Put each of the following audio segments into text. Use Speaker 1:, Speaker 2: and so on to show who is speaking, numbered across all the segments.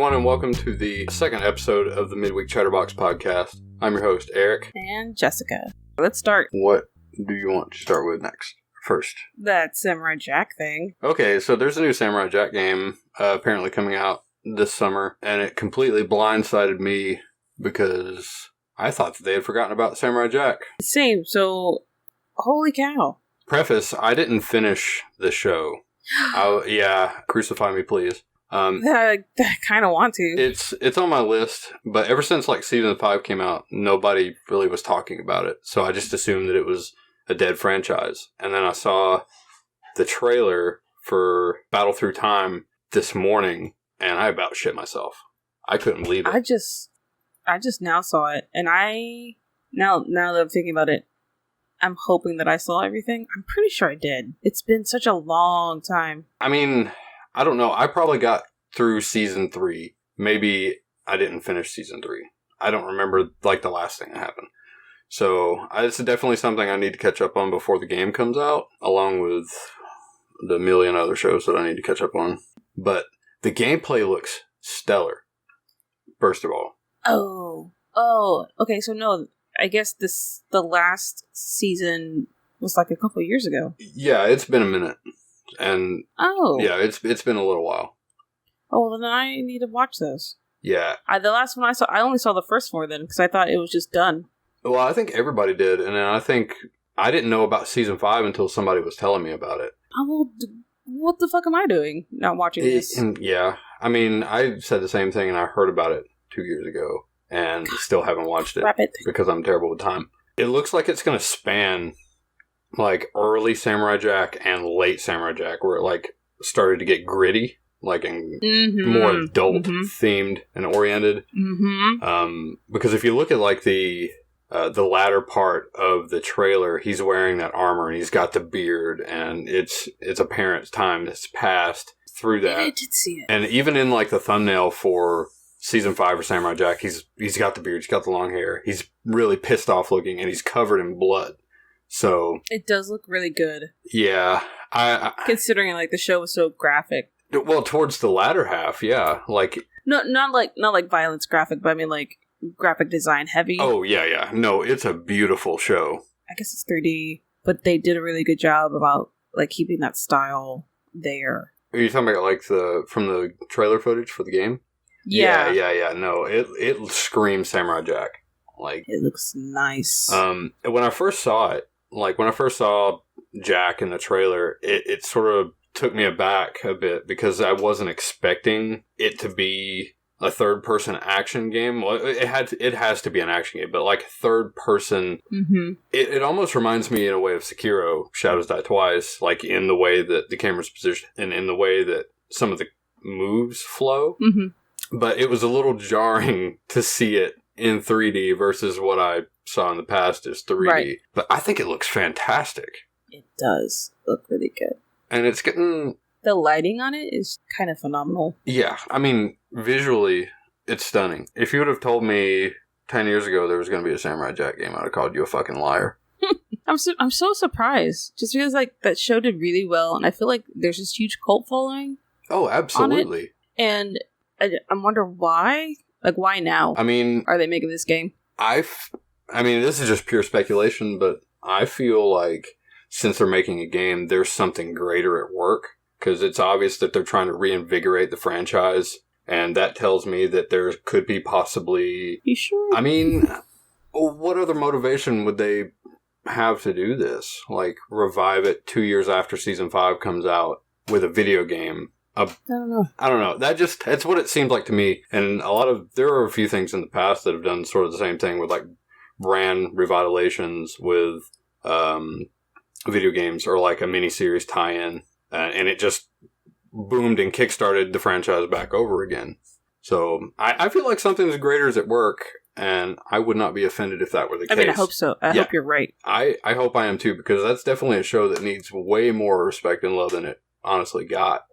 Speaker 1: everyone, and welcome to the second episode of the Midweek Chatterbox podcast. I'm your host, Eric.
Speaker 2: And Jessica. Let's start.
Speaker 1: What do you want to start with next? First.
Speaker 2: That Samurai Jack thing.
Speaker 1: Okay, so there's a new Samurai Jack game apparently coming out this summer, and it completely blindsided me because I thought that they had forgotten about Samurai Jack.
Speaker 2: Same, so holy cow.
Speaker 1: Preface, I didn't finish the show. Crucify me, please.
Speaker 2: I kind of want to.
Speaker 1: It's on my list, but ever since like season 5 came out, nobody really was talking about it. So I just assumed that it was a dead franchise. And then I saw the trailer for Battle Through Time this morning, and I about shit myself. I couldn't believe it.
Speaker 2: I just now saw it, and now that I'm thinking about it, I'm hoping that I saw everything. I'm pretty sure I did. It's been such a long time.
Speaker 1: I mean, I don't know. I probably got through season 3. Maybe I didn't finish season 3. I don't remember like the last thing that happened. So it's definitely something I need to catch up on before the game comes out, along with the million other shows that I need to catch up on. But the gameplay looks stellar, first of all.
Speaker 2: Oh, okay, so no, I guess the last season was like a couple of years ago.
Speaker 1: Yeah, it's been a minute. And yeah, it's been a little while.
Speaker 2: Oh, well, then I need to watch those.
Speaker 1: Yeah.
Speaker 2: The last one I only saw the first 4 then, because I thought it was just done.
Speaker 1: Well, I think everybody did, and then I think I didn't know about season 5 until somebody was telling me about it.
Speaker 2: Oh, well, what the fuck am I doing not watching this?
Speaker 1: Yeah, I mean, I said the same thing, and I heard about it 2 years ago, and still haven't watched it because I'm terrible with time. It looks like it's going to span like early Samurai Jack and late Samurai Jack, where it like started to get gritty, like and more adult themed and oriented. Because if you look at like the latter part of the trailer, he's wearing that armor and he's got the beard, and it's apparent time has passed through that.
Speaker 2: Yeah, I did see it.
Speaker 1: And even in like the thumbnail for season 5 of Samurai Jack, he's got the beard, he's got the long hair, he's really pissed off looking, and he's covered in blood. So
Speaker 2: it does look really good.
Speaker 1: Yeah, I
Speaker 2: considering like the show was so graphic.
Speaker 1: Well, towards the latter half, yeah, like
Speaker 2: not like violence graphic, but I mean like graphic design heavy.
Speaker 1: Oh yeah. No, it's a beautiful show.
Speaker 2: I guess it's 3D, but they did a really good job about like keeping that style there.
Speaker 1: Are you talking about like from the trailer footage for the game?
Speaker 2: Yeah.
Speaker 1: No, it screams Samurai Jack. Like
Speaker 2: it looks nice.
Speaker 1: When I first saw it, like when I first saw Jack in the trailer, it sort of took me aback a bit because I wasn't expecting it to be a third-person action game. Well, it has to be an action game, but like third-person, it almost reminds me in a way of Sekiro, Shadows Die Twice, like in the way that the camera's positioned and in the way that some of the moves flow. But it was a little jarring to see it in 3D versus what I saw in the past as 3D. Right. But I think it looks fantastic.
Speaker 2: It does look really good.
Speaker 1: And it's getting...
Speaker 2: The lighting on it is kind of phenomenal.
Speaker 1: Yeah, I mean, visually, it's stunning. If you would have told me 10 years ago there was going to be a Samurai Jack game, I'd have called you a fucking liar.
Speaker 2: I'm so surprised. Just because like that show did really well, and I feel like there's this huge cult following.
Speaker 1: Oh, absolutely.
Speaker 2: And I wonder why. Like, why now?
Speaker 1: I mean...
Speaker 2: Are they making this game?
Speaker 1: I mean, this is just pure speculation, but I feel like since they're making a game, there's something greater at work. Because it's obvious that they're trying to reinvigorate the franchise. And that tells me that there could be possibly...
Speaker 2: You sure?
Speaker 1: I mean, what other motivation would they have to do this? Like, revive it 2 years after Season 5 comes out with a video game.
Speaker 2: I don't know.
Speaker 1: I don't know. That's what it seems like to me. And there are a few things in the past that have done sort of the same thing with like brand revitalizations with video games or like a miniseries tie-in. And it just boomed and kickstarted the franchise back over again. So I feel like something greater is at work, and I would not be offended if that were the case.
Speaker 2: I mean, I hope so. I hope you're right.
Speaker 1: I hope I am too, because that's definitely a show that needs way more respect and love than it honestly got.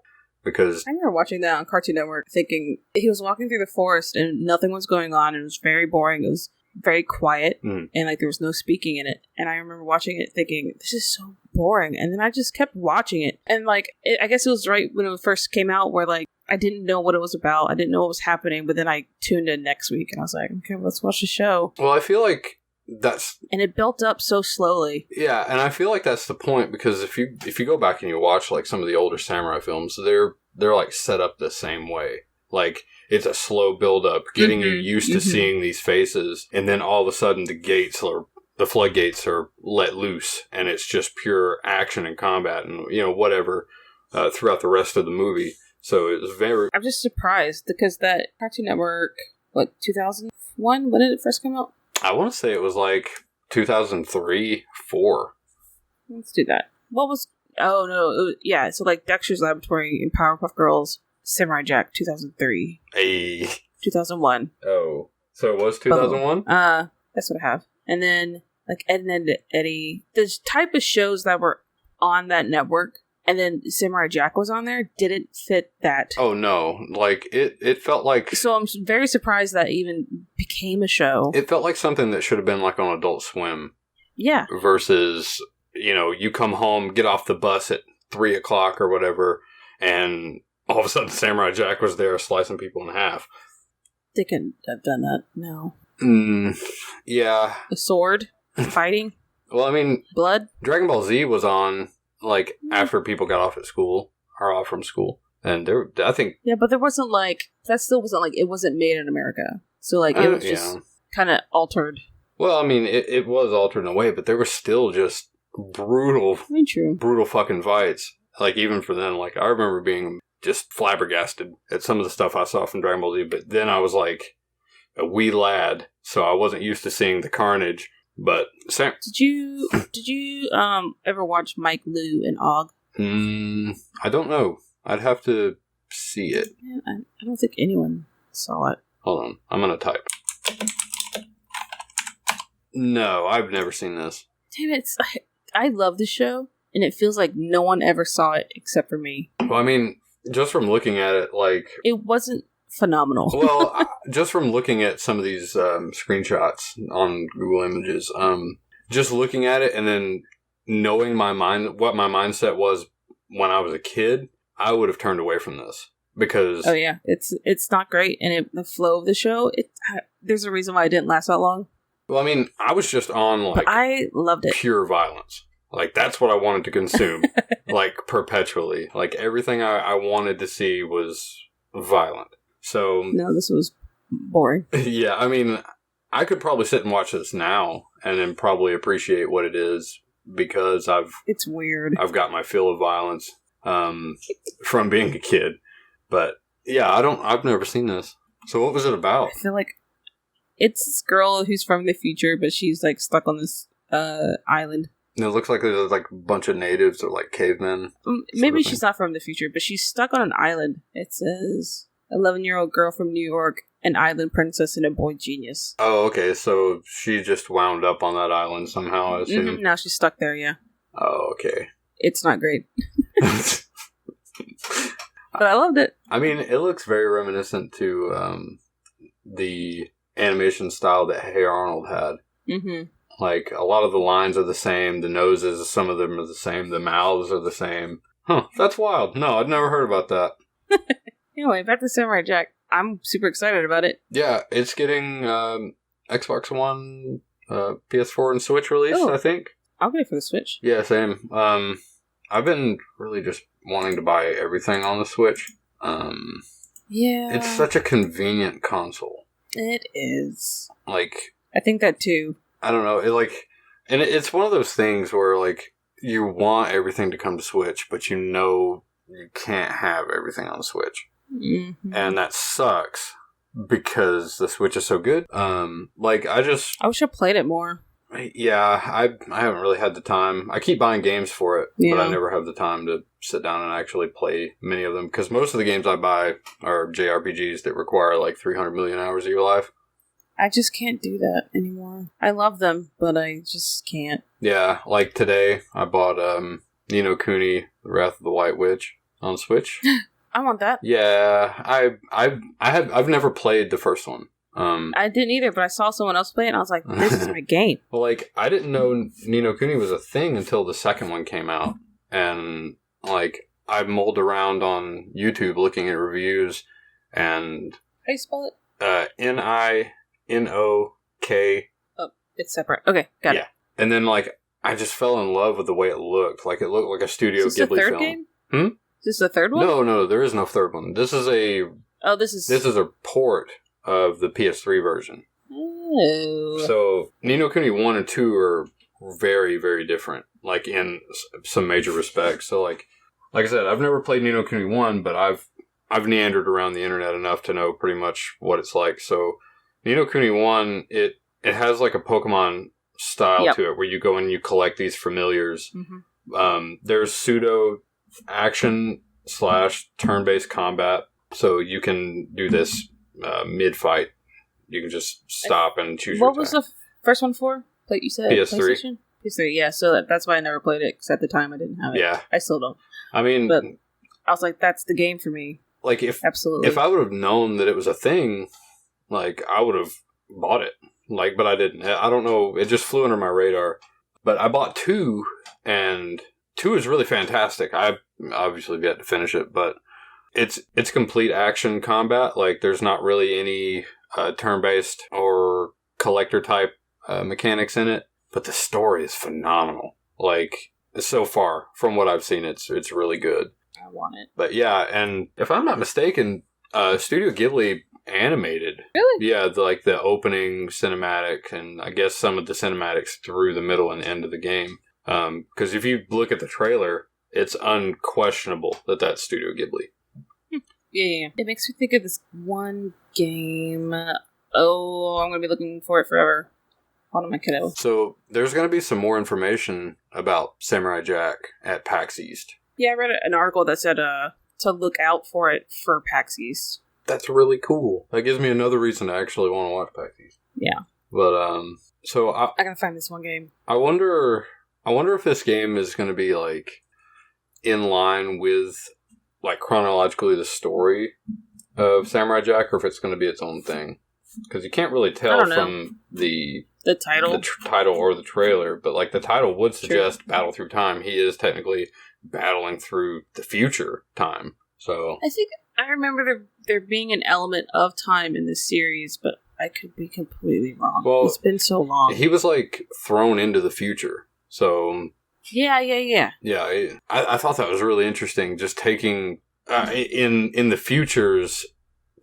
Speaker 1: Because
Speaker 2: I remember watching that on Cartoon Network thinking he was walking through the forest and nothing was going on and it was very boring. It was very quiet,
Speaker 1: Mm.
Speaker 2: and like there was no speaking in it. And I remember watching it thinking, this is so boring. And then I just kept watching it. And like, I guess it was right when it first came out where like, I didn't know what it was about. I didn't know what was happening. But then I tuned in next week and I was like, okay, let's watch the show.
Speaker 1: Well, I feel like
Speaker 2: and it built up so slowly.
Speaker 1: Yeah, and I feel like that's the point, because if you go back and you watch like some of the older samurai films, they're like set up the same way. Like, it's a slow build up, getting you used to seeing these faces, and then all of a sudden the floodgates are let loose, and it's just pure action and combat and whatever throughout the rest of the movie. So it was very.
Speaker 2: I'm just surprised because that Cartoon Network, 2001? When did it first come out?
Speaker 1: I want to say it was like 2003, 4.
Speaker 2: Let's do that. What was... Oh, no. Yeah, so like Dexter's Laboratory and Powerpuff Girls, Samurai Jack, 2003.
Speaker 1: Hey.
Speaker 2: 2001.
Speaker 1: Oh. So it was 2001?
Speaker 2: That's what I have. And then, like, Ed and Eddie, the type of shows that were on that network, and then Samurai Jack was on there, didn't fit that.
Speaker 1: Oh, no. Like, it felt like...
Speaker 2: So I'm very surprised that even became a show.
Speaker 1: It felt like something that should have been, like, on Adult Swim.
Speaker 2: Yeah.
Speaker 1: Versus, you come home, get off the bus at 3 o'clock or whatever, and all of a sudden Samurai Jack was there slicing people in half.
Speaker 2: They couldn't have done that. No.
Speaker 1: Yeah.
Speaker 2: A sword? Fighting?
Speaker 1: Well, I mean...
Speaker 2: Blood?
Speaker 1: Dragon Ball Z was on... like, after people got off at school, or off from school. And I think...
Speaker 2: Yeah, but there wasn't, like... That still wasn't, like... It wasn't made in America. So, like, it was just kind of altered.
Speaker 1: Well, I mean, it was altered in a way, but there were still just brutal...
Speaker 2: True.
Speaker 1: Brutal fucking fights. Like, even for them, like, I remember being just flabbergasted at some of the stuff I saw from Dragon Ball Z, but then I was, like, a wee lad, so I wasn't used to seeing the carnage. But
Speaker 2: did you ever watch Mike, Lou, and Og?
Speaker 1: I don't know. I'd have to see it.
Speaker 2: Yeah, I don't think anyone saw it.
Speaker 1: Hold on, I'm gonna type. No, I've never seen this.
Speaker 2: Damn it! I love the show, and it feels like no one ever saw it except for me.
Speaker 1: Well, I mean, just from looking at it, like
Speaker 2: it wasn't phenomenal.
Speaker 1: Well, just from looking at some of these screenshots on Google Images, just looking at it and then knowing what my mindset was when I was a kid, I would have turned away from this because...
Speaker 2: Oh yeah, it's not great, and the flow of the show, there's a reason why it didn't last that long.
Speaker 1: Well, I mean, I was just on like...
Speaker 2: But I loved it.
Speaker 1: Pure violence. Like, that's what I wanted to consume, like, perpetually. Like, everything I wanted to see was violent. So...
Speaker 2: No, this was boring.
Speaker 1: Yeah, I mean, I could probably sit and watch this now and then probably appreciate what it is because
Speaker 2: It's weird.
Speaker 1: I've got my fill of violence from being a kid. But, yeah, I've never seen this. So what was it about?
Speaker 2: I feel like it's this girl who's from the future, but she's, like, stuck on this island.
Speaker 1: And it looks like there's, like, a bunch of natives or, like, cavemen.
Speaker 2: Maybe she's not from the future, but she's stuck on an island. It says... 11-year-old girl from New York, an island princess, and a boy genius.
Speaker 1: Oh, okay. So she just wound up on that island somehow, I assume.
Speaker 2: Mm-hmm. Now she's stuck there, yeah.
Speaker 1: Oh, okay.
Speaker 2: It's not great. But I loved it.
Speaker 1: I mean, it looks very reminiscent to the animation style that Hey Arnold had. Mm-hmm. Like, a lot of the lines are the same, the noses, some of them are the same, the mouths are the same. Huh, that's wild. No, I'd never heard about that.
Speaker 2: Anyway, back to Samurai Jack. I'm super excited about it.
Speaker 1: Yeah, it's getting Xbox One, PS4, and Switch release, I think.
Speaker 2: I'll get it for the Switch.
Speaker 1: Yeah, same. I've been really just wanting to buy everything on the Switch.
Speaker 2: Yeah.
Speaker 1: It's such a convenient console.
Speaker 2: It is.
Speaker 1: Like...
Speaker 2: I think that too.
Speaker 1: I don't know. It's one of those things where, like, you want everything to come to Switch, but you know you can't have everything on the Switch. Mm-hmm. And that sucks because the Switch is so good. I
Speaker 2: wish I played it more.
Speaker 1: Yeah, I haven't really had the time. I keep buying games for it, but I never have the time to sit down and actually play many of them because most of the games I buy are JRPGs that require like 300 million hours of your life.
Speaker 2: I just can't do that anymore. I love them, but I just can't.
Speaker 1: Yeah, like today I bought No Kuni, The Wrath of the White Witch on Switch.
Speaker 2: I want that.
Speaker 1: Yeah, I've never played the first one.
Speaker 2: I didn't either, but I saw someone else play it, and I was like, this is my game.
Speaker 1: Well, like, I didn't know Ni no Kuni was a thing until the second one came out. And, like, I mulled around on YouTube looking at reviews, and...
Speaker 2: How do you spell it?
Speaker 1: Ninok.
Speaker 2: Oh, it's separate. Okay, got it.
Speaker 1: And then, like, I just fell in love with the way it looked. Like, it looked like a Studio
Speaker 2: Is this
Speaker 1: Ghibli
Speaker 2: the third
Speaker 1: film.
Speaker 2: game?
Speaker 1: Hmm?
Speaker 2: Is this the third one?
Speaker 1: No, there is no third one. This is a...
Speaker 2: Oh, this is
Speaker 1: a port of the PS3 version.
Speaker 2: Oh.
Speaker 1: So, Ni no Kuni 1 and 2 are very, very different, like, in some major respects. So, like I said, I've never played Ni no Kuni 1, but I've neandered around the internet enough to know pretty much what it's like. So, Ni no Kuni 1, it has, like, a Pokemon style to it, where you go and you collect these familiars. Mm-hmm. There's pseudo-action / turn-based combat, so you can do this mid-fight. You can just stop and choose your attack.
Speaker 2: What was the first one for? Like you said,
Speaker 1: PS3.
Speaker 2: PlayStation? PS3, yeah. So that's why I never played it, because at the time I didn't have it.
Speaker 1: Yeah.
Speaker 2: I still don't.
Speaker 1: I mean...
Speaker 2: But I was like, that's the game for me.
Speaker 1: Like,
Speaker 2: Absolutely.
Speaker 1: If I would have known that it was a thing, like, I would have bought it. Like, but I didn't. I don't know. It just flew under my radar. But I bought 2, and 2 is really fantastic. I've obviously yet to finish it, but it's complete action combat. Like, there's not really any turn-based or collector-type mechanics in it. But the story is phenomenal. Like, so far, from what I've seen, it's really good.
Speaker 2: I want it.
Speaker 1: But yeah, and if I'm not mistaken, Studio Ghibli animated.
Speaker 2: Really?
Speaker 1: Yeah, the opening cinematic, and I guess some of the cinematics through the middle and end of the game. Because if you look at the trailer, it's unquestionable that that's Studio Ghibli.
Speaker 2: Yeah. It makes me think of this one game. Oh, I'm going to be looking for it forever. Hold on, my kiddo.
Speaker 1: So, there's going to be some more information about Samurai Jack at PAX East.
Speaker 2: Yeah, I read an article that said to look out for it for PAX East.
Speaker 1: That's really cool. That gives me another reason to actually want to watch PAX East.
Speaker 2: Yeah.
Speaker 1: But, so
Speaker 2: I gotta find this one game.
Speaker 1: I wonder if this game is going to be, like, in line with, like, chronologically the story of Samurai Jack, or if it's going to be its own thing. Because you can't really tell from the title, title or the trailer, but, like, the title would suggest Battle Through Time. He is technically battling through the future time. So
Speaker 2: I think I remember there being an element of time in this series, but I could be completely wrong. Well, it's been so long.
Speaker 1: He was, like, thrown into the future. So
Speaker 2: yeah.
Speaker 1: Yeah, I thought that was really interesting. Just taking in the future's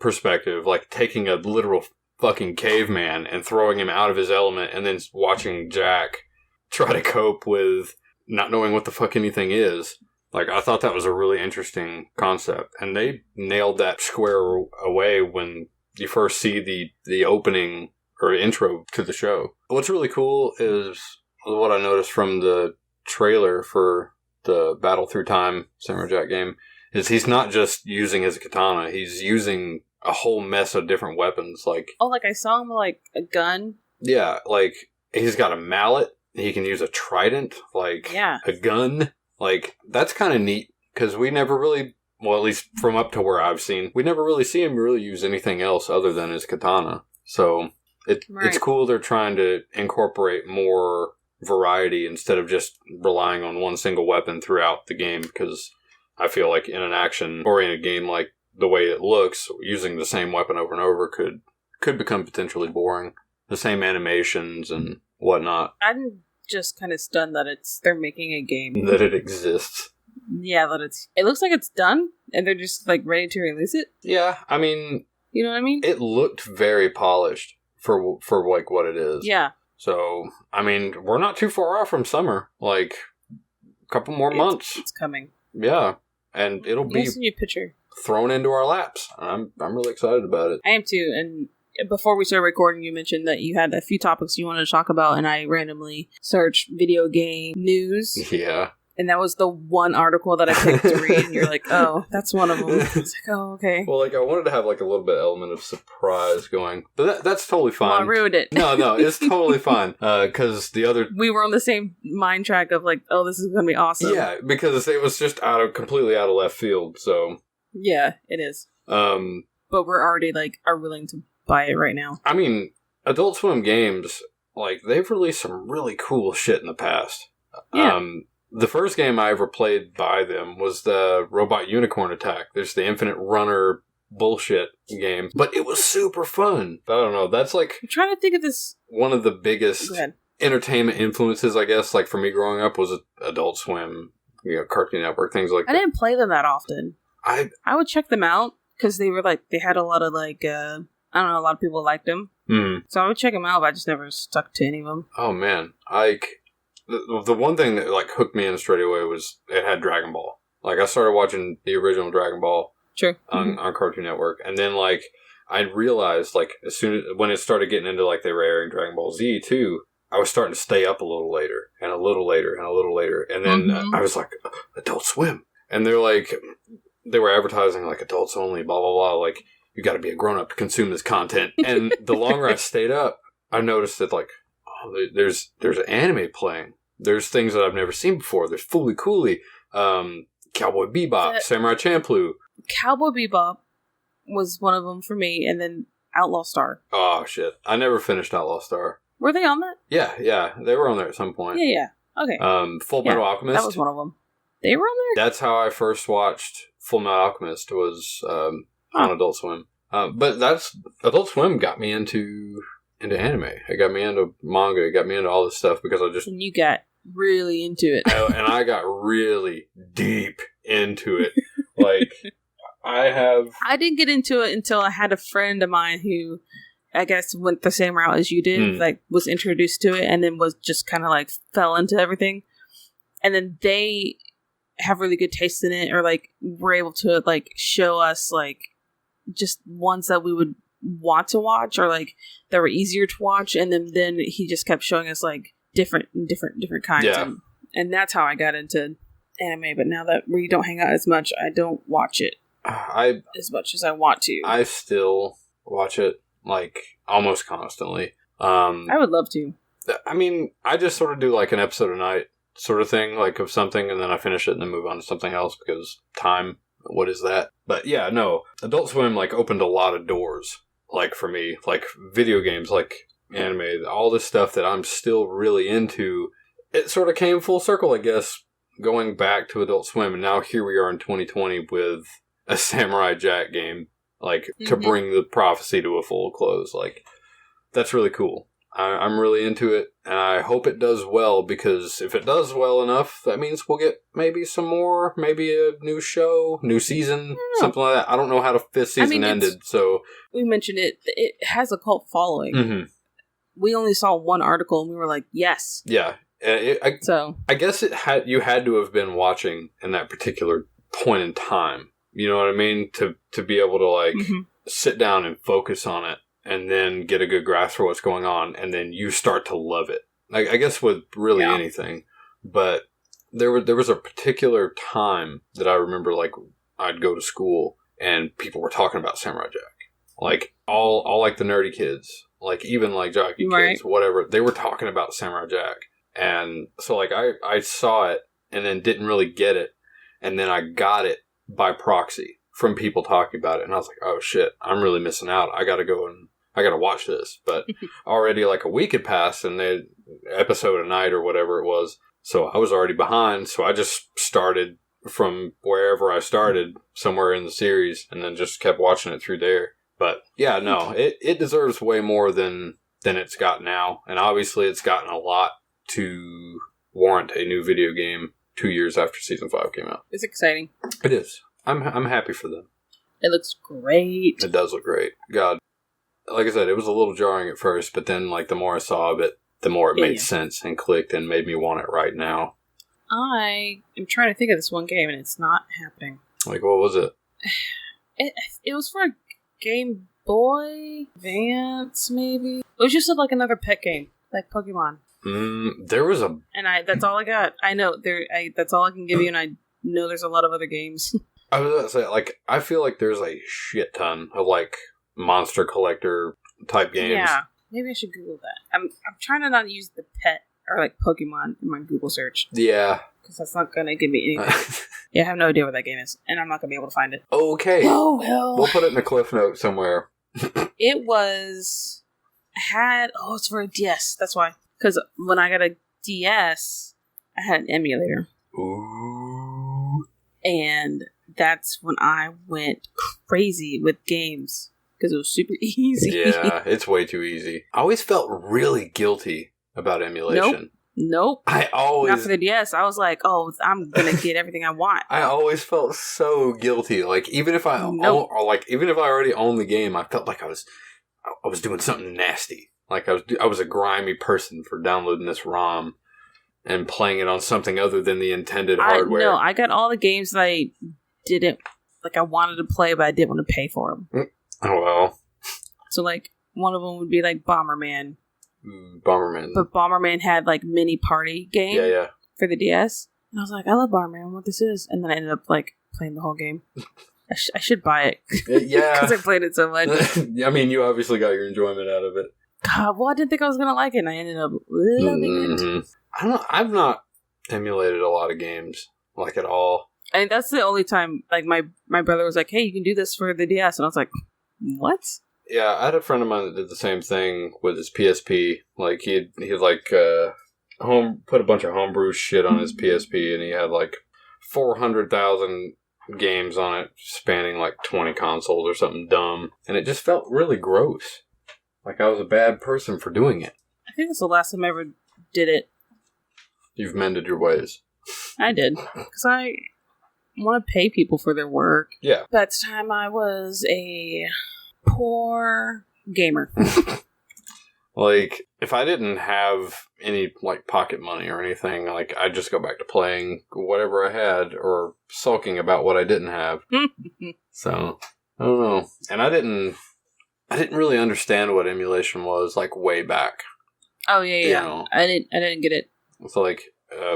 Speaker 1: perspective, like taking a literal fucking caveman and throwing him out of his element, and then watching Jack try to cope with not knowing what the fuck anything is. Like, I thought that was a really interesting concept, and they nailed that square away when you first see the opening or intro to the show. What's really cool is what I noticed from the trailer for the Battle Through Time Samurai Jack game is he's not just using his katana, he's using a whole mess of different weapons. Like,
Speaker 2: I saw him like a gun.
Speaker 1: Yeah, like, he's got a mallet, he can use a trident, like, a gun. Like, that's kind of neat, because we never really, well, at least from up to where I've seen, we never really see him really use anything else other than his katana. So, it's cool they're trying to incorporate more variety instead of just relying on one single weapon throughout the game, because I feel like in an action-oriented game like the way it looks, using the same weapon over and over could become potentially boring. The same animations and whatnot.
Speaker 2: I'm just kind of stunned that they're making a game.
Speaker 1: That it exists.
Speaker 2: Yeah, it looks like it's done, and they're just, like, ready to release it.
Speaker 1: Yeah, I mean...
Speaker 2: You know what I mean?
Speaker 1: It looked very polished for like, what it is.
Speaker 2: Yeah.
Speaker 1: So, I mean, we're not too far off from summer. Like, a couple more months.
Speaker 2: It's coming.
Speaker 1: Yeah, and it'll be...
Speaker 2: I'll send you a picture.
Speaker 1: Thrown into our laps. I'm really excited about it.
Speaker 2: I am too, and before we started recording, you mentioned that you had a few topics you wanted to talk about, and I randomly searched video game news.
Speaker 1: Yeah.
Speaker 2: And that was the one article that I picked to read, and you're like, oh, that's one of them. I was like, oh, okay.
Speaker 1: Well, like, I wanted to have, like, a little bit element of surprise going, but that's totally fine.
Speaker 2: Well, I ruined it.
Speaker 1: No, it's totally fine, because the other...
Speaker 2: We were on the same mind track of, like, oh, this is going to be awesome.
Speaker 1: Yeah, because it was just completely out of left field, so...
Speaker 2: Yeah, it is. But we're already, like, are willing to by it right now.
Speaker 1: I mean, Adult Swim games, like, they've released some really cool shit in the past.
Speaker 2: Yeah.
Speaker 1: The first game I ever played by them was the Robot Unicorn Attack. There's the Infinite Runner bullshit game, but it was super fun. I don't know. That's like
Speaker 2: I'm trying to think of this.
Speaker 1: One of the biggest entertainment influences, I guess, like for me growing up, was Adult Swim, Cartoon Network, things like that.
Speaker 2: I didn't play them that often.
Speaker 1: I
Speaker 2: would check them out because they were like, they had a lot of like, I don't know, a lot of people liked them.
Speaker 1: Mm.
Speaker 2: So I would check them out, but I just never stuck to any of them.
Speaker 1: Oh man, the one thing that like hooked me in straight away was it had Dragon Ball. Like I started watching the original Dragon Ball.
Speaker 2: True.
Speaker 1: On Cartoon Network. And then, like, I realized, like, as soon as, when it started getting into, like, they were airing Dragon Ball Z, too, I was starting to stay up a little later, and a little later, and a little later. And then I was like, Adult Swim. And they're like, they were advertising, like, adults only, blah, blah, blah. Like, you gotta be a grown-up to consume this content. And the longer I stayed up, I noticed that, like, oh, there's anime playing. There's things that I've never seen before. There's Fooly Cooly, Cowboy Bebop, Samurai Champloo.
Speaker 2: Cowboy Bebop was one of them for me, and then Outlaw Star.
Speaker 1: Oh, shit. I never finished Outlaw Star.
Speaker 2: Were they on that?
Speaker 1: Yeah. They were on there at some point.
Speaker 2: Yeah. Okay.
Speaker 1: Full Metal Alchemist.
Speaker 2: That was one of them. They were on there?
Speaker 1: That's how I first watched Full Metal Alchemist, was on Adult Swim. But Adult Swim got me into anime. It got me into manga. It got me into all this stuff because I just...
Speaker 2: And you got really into it.
Speaker 1: And I got really deep into it. Like... I
Speaker 2: didn't get into it until I had a friend of mine who, I guess, went the same route as you did, like, was introduced to it, and then was just kind of, like, fell into everything. And then they have really good taste in it, or, like, were able to, like, show us, like, just ones that we would want to watch, or, like, that were easier to watch, and then he just kept showing us, like, different kinds.
Speaker 1: Yeah.
Speaker 2: And that's how I got into anime, but now that we don't hang out as much, I don't watch it. As much as I want to.
Speaker 1: I still watch it, like, almost constantly.
Speaker 2: I would love to.
Speaker 1: I mean, I just sort of do, like, an episode a night sort of thing, like, of something, and then I finish it and then move on to something else, because time, what is that? But, yeah, no. Adult Swim, like, opened a lot of doors, like, for me. Like, video games, like, anime, all this stuff that I'm still really into. It sort of came full circle, I guess, going back to Adult Swim, and now here we are in 2020 with... a Samurai Jack game, like, to bring the prophecy to a full close. Like, that's really cool. I'm really into it, and I hope it does well, because if it does well enough, that means we'll get maybe some more, maybe a new show, new season, something like that. I don't know how the 5th season ended, so... We
Speaker 2: mentioned it. It has a cult following.
Speaker 1: Mm-hmm.
Speaker 2: We only saw one article, and we were like, yes.
Speaker 1: Yeah. I guess you had to have been watching in that particular point in time. You know what I mean? To be able to, like, sit down and focus on it and then get a good grasp for what's going on, and then you start to love it. Like, I guess with really anything. But there was a particular time that I remember, like, I'd go to school and people were talking about Samurai Jack. Like, all like, the nerdy kids. Like, even, like, jockey kids, whatever. They were talking about Samurai Jack. And so, like, I saw it and then didn't really get it. And then I got it by proxy from people talking about it, and I was like, oh shit, I'm really missing out. I gotta go and I gotta watch this. But already like a week had passed, and they episode a night or whatever it was, so I was already behind, so I just started from wherever I started, somewhere in the series, and then just kept watching it through there. But yeah, no, it deserves way more than it's got now, and obviously it's gotten a lot to warrant a new video game 2 years after Season 5 came out.
Speaker 2: It's exciting.
Speaker 1: It is. I'm happy for them.
Speaker 2: It looks great.
Speaker 1: It does look great. God. Like I said, it was a little jarring at first, but then, like, the more I saw of it, the more it made sense and clicked and made me want it right now.
Speaker 2: I am trying to think of this one game, and it's not happening.
Speaker 1: Like, what was it?
Speaker 2: It was for a Game Boy Advance, maybe? It was just like another pet game, like Pokemon.
Speaker 1: There was a...
Speaker 2: And that's all I got. I know, that's all I can give you, and I know there's a lot of other games.
Speaker 1: I was going to say, like, I feel like there's a shit ton of, like, monster collector type games. Yeah,
Speaker 2: maybe I should Google that. I'm trying to not use the pet or, like, Pokemon in my Google search.
Speaker 1: Yeah.
Speaker 2: Because that's not going to give me anything. Yeah, I have no idea what that game is, and I'm not going to be able to find it.
Speaker 1: Okay.
Speaker 2: Oh, well.
Speaker 1: We'll put it in a cliff note somewhere.
Speaker 2: It was it's for a DS. That's why. Because when I got a DS, I had an emulator.
Speaker 1: Ooh.
Speaker 2: And that's when I went crazy with games. Because it was super easy.
Speaker 1: Yeah, it's way too easy. I always felt really guilty about emulation.
Speaker 2: Nope.
Speaker 1: I always...
Speaker 2: Not for the DS. I was like, I'm going to get everything I want.
Speaker 1: I always felt so guilty. Like, even if I even if I already owned the game, I felt like I was doing something nasty. Like, I was a grimy person for downloading this ROM and playing it on something other than the intended hardware.
Speaker 2: No, I got all the games that I didn't... Like, I wanted to play, but I didn't want to pay for them.
Speaker 1: Oh, well.
Speaker 2: So, like, one of them would be, like, Bomberman.
Speaker 1: Bomberman.
Speaker 2: But Bomberman had, like, mini party game for the DS. And I was like, I love Bomberman, I don't know what this is. And then I ended up, like, playing the whole game. I should buy it.
Speaker 1: Yeah.
Speaker 2: Because I played it so much.
Speaker 1: I mean, you obviously got your enjoyment out of it.
Speaker 2: God, well, I didn't think I was going to like it, and I ended up loving it.
Speaker 1: I don't know. I've not emulated a lot of games, like, at all.
Speaker 2: And that's the only time, like, my brother was like, hey, you can do this for the DS. And I was like, what?
Speaker 1: Yeah, I had a friend of mine that did the same thing with his PSP. Like, he'd like, put a bunch of homebrew shit on his PSP, and he had, like, 400,000 games on it, spanning, like, 20 consoles or something dumb. And it just felt really gross. Like, I was a bad person for doing it.
Speaker 2: I think that's the last time I ever did it.
Speaker 1: You've mended your ways.
Speaker 2: I did. Because I want to pay people for their work.
Speaker 1: Yeah.
Speaker 2: That time I was a poor gamer.
Speaker 1: Like, if I didn't have any, like, pocket money or anything, like, I'd just go back to playing whatever I had or sulking about what I didn't have. So, I don't know. And I didn't really understand what emulation was, like, way back.
Speaker 2: Oh, yeah.
Speaker 1: You know?
Speaker 2: I didn't get it.
Speaker 1: So, like,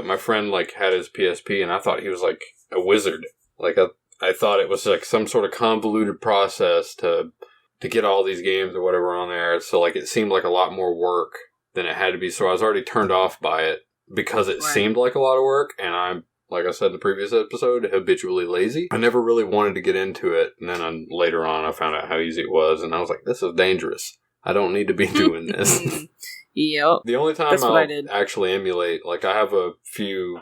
Speaker 1: my friend, like, had his PSP, and I thought he was, like, a wizard. Like, I thought it was, like, some sort of convoluted process to get all these games or whatever on there. So, like, it seemed like a lot more work than it had to be. So I was already turned off by it because it seemed like a lot of work. And I'm, like I said in the previous episode, habitually lazy. I never really wanted to get into it. And then later on, I found out how easy it was. And I was like, this is dangerous. I don't need to be doing this.
Speaker 2: Yep.
Speaker 1: The only time I'll actually emulate, like, I have a few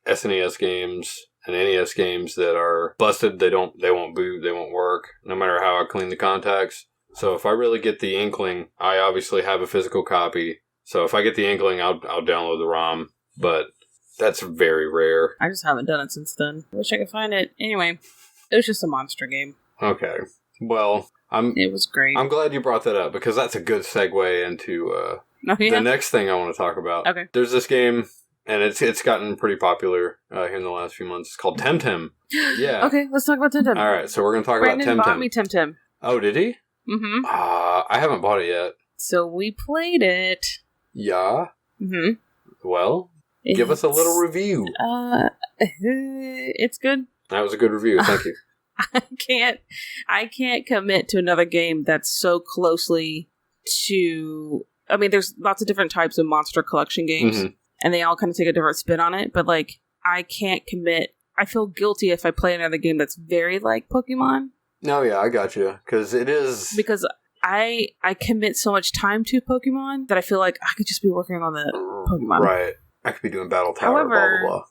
Speaker 1: SNES games and NES games that are busted. They won't boot, they won't work, no matter how I clean the contacts. So if I really get the inkling, I obviously have a physical copy. So if I get the inkling, I'll download the ROM. But that's very rare.
Speaker 2: I just haven't done it since then. Wish I could find it. Anyway, it was just a monster game.
Speaker 1: Okay. Well, it was great. I'm glad you brought that up, because that's a good segue into the next thing I want to talk about. Okay. There's this game, and it's gotten pretty popular here in the last few months. It's called Tem Tem. Yeah.
Speaker 2: Okay, let's talk about Tem Tem.
Speaker 1: All right, so we're going to talk about Tem Tem.
Speaker 2: Brandon bought me Tem Tem.
Speaker 1: Oh, did he? Mm-hmm. I haven't bought it yet.
Speaker 2: So we played it.
Speaker 1: Yeah. Mm-hmm. Well, give us a little review.
Speaker 2: It's good.
Speaker 1: That was a good review. Thank you.
Speaker 2: I can't commit to another game that's so closely to... I mean, there's lots of different types of monster collection games, mm-hmm. and they all kind of take a different spin on it, but, like, I can't commit. I feel guilty if I play another game that's very like Pokemon. No,
Speaker 1: yeah, I got you. Because it is...
Speaker 2: Because I commit so much time to Pokemon that I feel like I could just be working on the Pokemon.
Speaker 1: Right. I could be doing Battle Tower,
Speaker 2: However,
Speaker 1: blah, blah, blah.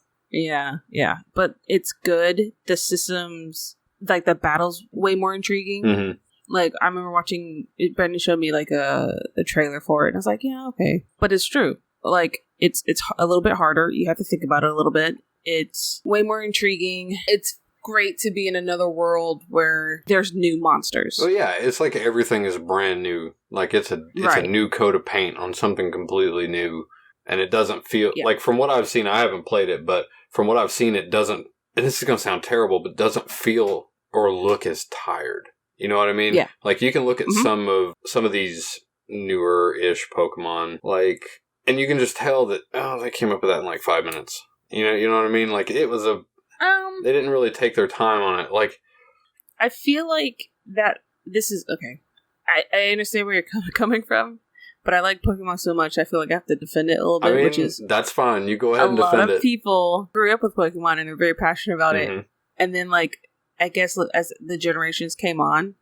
Speaker 2: Yeah. But it's good. The systems... Like, the battle's way more intriguing. Mm-hmm. Like, I remember watching... Brendan showed me, like, the trailer for it. And I was like, yeah, okay. But it's true. Like, it's a little bit harder. You have to think about it a little bit. It's way more intriguing. It's great to be in another world where there's new monsters.
Speaker 1: Well, yeah. It's like everything is brand new. Like, it's a new coat of paint on something completely new. And it doesn't feel... Yeah. Like, from what I've seen, I haven't played it, but from what I've seen, it doesn't... And this is going to sound terrible, but doesn't feel... or look as tired. You know what I mean?
Speaker 2: Yeah.
Speaker 1: Like, you can look at mm-hmm. some of these newer-ish Pokemon, like, and you can just tell that, they came up with that in, like, 5 minutes. You know what I mean? Like, it was they didn't really take their time on it. Like,
Speaker 2: I feel like that this is, okay. I understand where you're coming from, but I like Pokemon so much, I feel like I have to defend it a little bit, which is...
Speaker 1: That's fine. You go ahead and defend it.
Speaker 2: A lot of people grew up with Pokemon and are very passionate about mm-hmm. it. And then, like, I guess as the generations came on,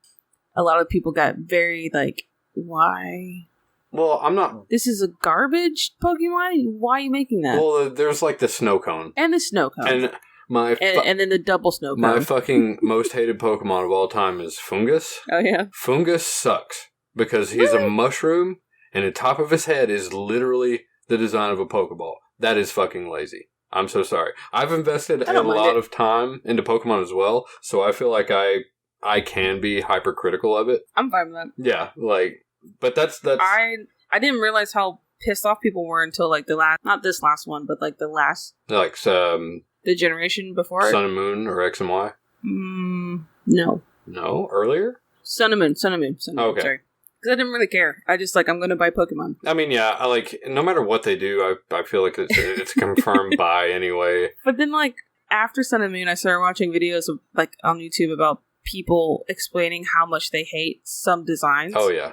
Speaker 2: a lot of people got very like, why?
Speaker 1: Well, I'm not...
Speaker 2: This is a garbage Pokemon? Why are you making that?
Speaker 1: Well, there's like the snow cone.
Speaker 2: And the snow cone.
Speaker 1: And
Speaker 2: and then the double snow cone.
Speaker 1: My fucking most hated Pokemon of all time is Fungus.
Speaker 2: Oh, yeah?
Speaker 1: Fungus sucks because he's a mushroom and the top of his head is literally the design of a Pokeball. That is fucking lazy. I'm so sorry. I've invested a lot of time into Pokemon as well, so I feel like I can be hypercritical of it.
Speaker 2: I'm fine with that.
Speaker 1: Yeah, like... But that's
Speaker 2: I didn't realize how pissed off people were until like the last, not this last one, but like the last,
Speaker 1: like
Speaker 2: the generation before
Speaker 1: Sun and Moon or X and Y.
Speaker 2: No,
Speaker 1: earlier.
Speaker 2: Sun and Moon. Okay, sorry, because I didn't really care. I just like I'm gonna buy Pokemon.
Speaker 1: I mean, yeah, I like no matter what they do, I feel like it's confirmed buy anyway.
Speaker 2: But then like after Sun and Moon, I started watching videos of like on YouTube about people explaining how much they hate some designs.
Speaker 1: Oh yeah.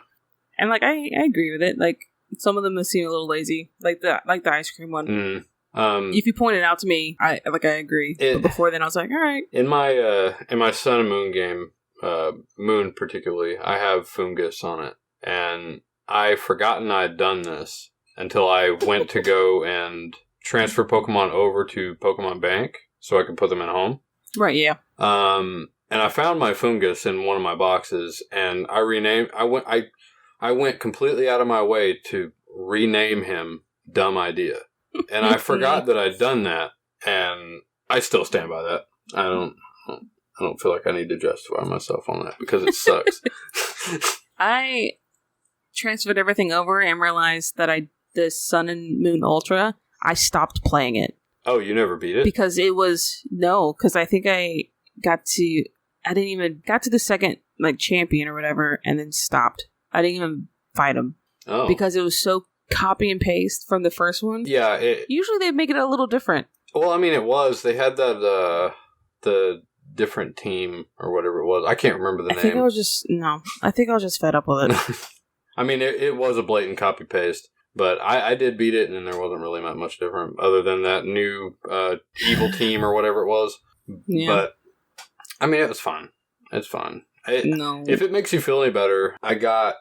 Speaker 2: And, like, I agree with it. Like, some of them seem a little lazy. Like the ice cream one. If you point it out to me, I agree. But before then, I was like, all right.
Speaker 1: In my Sun and Moon game, Moon particularly, I have Fungus on it. And I've forgotten I'd done this until I went to go and transfer Pokemon over to Pokemon Bank so I could put them at home.
Speaker 2: Right, yeah.
Speaker 1: And I found my Fungus in one of my boxes, and I went completely out of my way to rename him Dumb Idea. And I forgot that I'd done that, and I still stand by that. I don't feel like I need to justify myself on that because it sucks.
Speaker 2: I transferred everything over and realized that the Sun and Moon Ultra, I stopped playing it.
Speaker 1: Oh, you never beat it?
Speaker 2: Because because I think I didn't even got to the second like champion or whatever and then stopped. I didn't even fight him. Oh. Because it was so copy and paste from the first one.
Speaker 1: Yeah.
Speaker 2: Usually they make it a little different.
Speaker 1: Well, I mean, it was. They had that, the different team or whatever it was. I can't remember the name.
Speaker 2: I think I was just fed up with it.
Speaker 1: I mean, it was a blatant copy paste. But I did beat it, and there wasn't really much different other than that new evil team or whatever it was. Yeah. But, I mean, it was fine. It's fine. No. If it makes you feel any better, I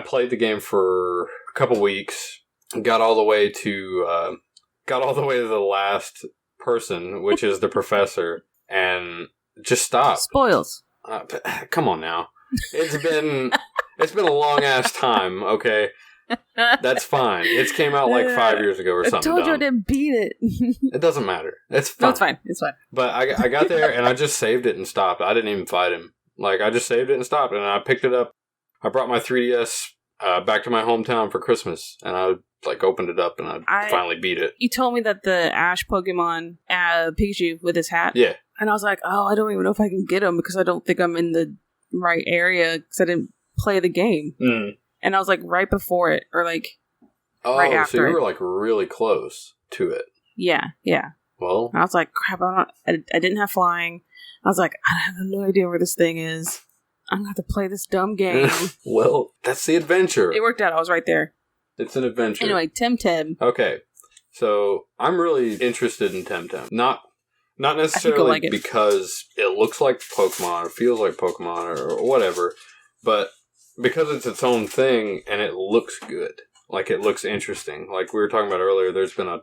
Speaker 1: played the game for a couple weeks, got all the way to the last person, which is the professor, and just stopped.
Speaker 2: Spoils.
Speaker 1: Come on now. It's been a long ass time, okay? That's fine. It came out like 5 years ago or something.
Speaker 2: I told you I didn't beat it.
Speaker 1: It doesn't matter. It's fine.
Speaker 2: No, it's fine. It's fine.
Speaker 1: But I got there and I just saved it and stopped. I didn't even fight him. Like, I just saved it and stopped, and I picked it up. I brought my 3DS back to my hometown for Christmas, and I, like, opened it up, and I finally beat it.
Speaker 2: You told me that the Ash Pokemon, Pikachu with his hat.
Speaker 1: Yeah.
Speaker 2: And I was like, I don't even know if I can get him, because I don't think I'm in the right area, because I didn't play the game. And I was, like, right before it, or, like, right after
Speaker 1: so you were, like, really close to it.
Speaker 2: Yeah.
Speaker 1: Well.
Speaker 2: And I was like, crap, I didn't have flying. I was like, I have no idea where this thing is. I'm going to have to play this dumb game.
Speaker 1: Well, that's the adventure.
Speaker 2: It worked out. I was right there.
Speaker 1: It's an adventure.
Speaker 2: Anyway, Tem Tem.
Speaker 1: Okay. So, I'm really interested in Tem Tem. Not necessarily because it looks like Pokemon or feels like Pokemon or whatever, but because it's its own thing and it looks good. Like, it looks interesting. Like we were talking about earlier, there's been a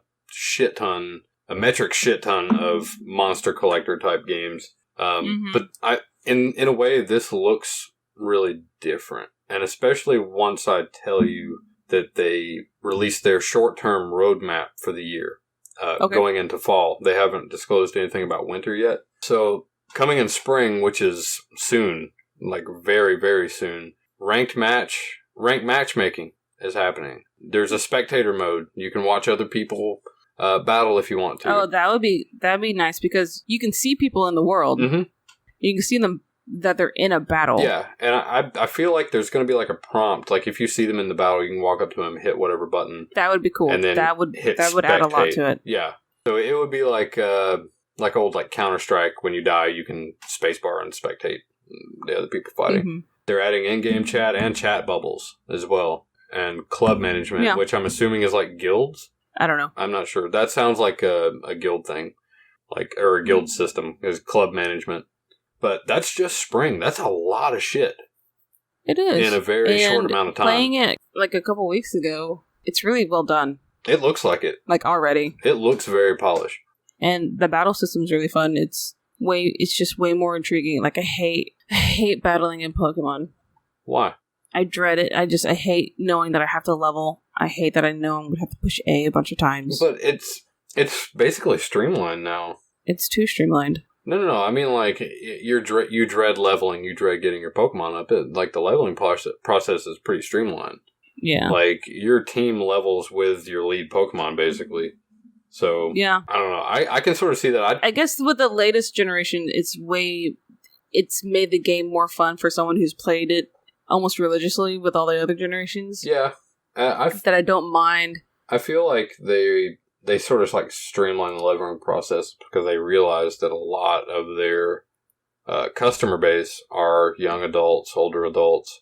Speaker 1: metric shit ton of monster collector type games. But in a way, this looks really different. And especially once I tell you that they released their short-term roadmap for the year, going into fall. They haven't disclosed anything about winter yet. So coming in spring, which is soon, like very, very soon, ranked matchmaking is happening. There's a spectator mode. You can watch other people battle if you want to.
Speaker 2: Oh, that'd be nice because you can see people in the world. Mm-hmm. You can see them that they're in a battle.
Speaker 1: Yeah, and I feel like there's going to be like a prompt. Like if you see them in the battle, you can walk up to them, hit whatever button.
Speaker 2: That would be cool.
Speaker 1: And then
Speaker 2: that would add a lot to it.
Speaker 1: Yeah, so it would be like old like Counter-Strike. When you die, you can spacebar and spectate the other people fighting. Mm-hmm. They're adding in-game chat and chat bubbles as well, and club management, which I'm assuming is like guilds.
Speaker 2: I don't know.
Speaker 1: I'm not sure. That sounds like a guild thing, or a guild system is club management. But that's just spring. That's a lot of shit.
Speaker 2: It is.
Speaker 1: in a very short amount of time.
Speaker 2: Playing it like a couple weeks ago, it's really well done.
Speaker 1: It looks like it.
Speaker 2: Like already.
Speaker 1: It looks very polished. And
Speaker 2: the battle system's really fun. It's just way more intriguing. Like I hate battling in Pokemon.
Speaker 1: Why?
Speaker 2: I dread it. I hate knowing that I have to level. I hate that I know I'm gonna have to push A bunch of times.
Speaker 1: But it's basically streamlined now.
Speaker 2: It's too streamlined.
Speaker 1: No. I mean, like, you dread leveling. You dread getting your Pokemon up. Like, the leveling process is pretty streamlined.
Speaker 2: Yeah.
Speaker 1: Like, your team levels with your lead Pokemon, basically. So,
Speaker 2: yeah.
Speaker 1: I don't know. I can sort of see that. I guess
Speaker 2: with the latest generation, it's made the game more fun for someone who's played it almost religiously with all the other generations.
Speaker 1: Yeah.
Speaker 2: That I don't mind.
Speaker 1: I feel like they sort of like streamline the leveling process because they realize that a lot of their customer base are young adults, older adults,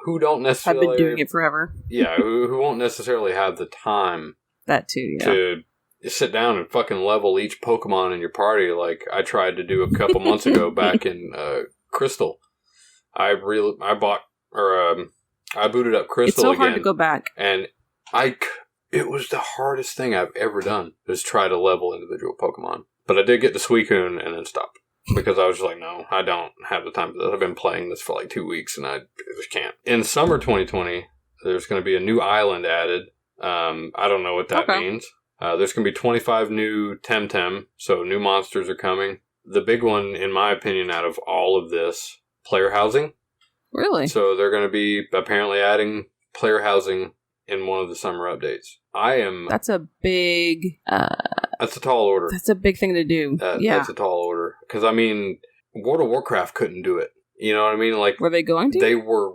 Speaker 1: who don't necessarily...
Speaker 2: I've been doing it forever.
Speaker 1: Yeah, who won't necessarily have the time...
Speaker 2: That too, yeah.
Speaker 1: ...to sit down and fucking level each Pokemon in your party like I tried to do a couple months ago back in Crystal. I booted up Crystal again.
Speaker 2: It's so hard to go back.
Speaker 1: And it was the hardest thing I've ever done, is try to level individual Pokemon. But I did get to Suicune and then stopped. Because I was just like, no, I don't have the time for this. I've been playing this for like 2 weeks and I just can't. In summer 2020, there's going to be a new island added. I don't know what that means. There's going to be 25 new Tem Tem, so new monsters are coming. The big one, in my opinion, out of all of this, player housing.
Speaker 2: Really?
Speaker 1: So they're going to be apparently adding player housing in one of the summer updates.
Speaker 2: That's a big...
Speaker 1: that's a tall order.
Speaker 2: That's a big thing to do.
Speaker 1: That's a tall order. Because, I mean, World of Warcraft couldn't do it. You know what I mean? Like,
Speaker 2: were they going to?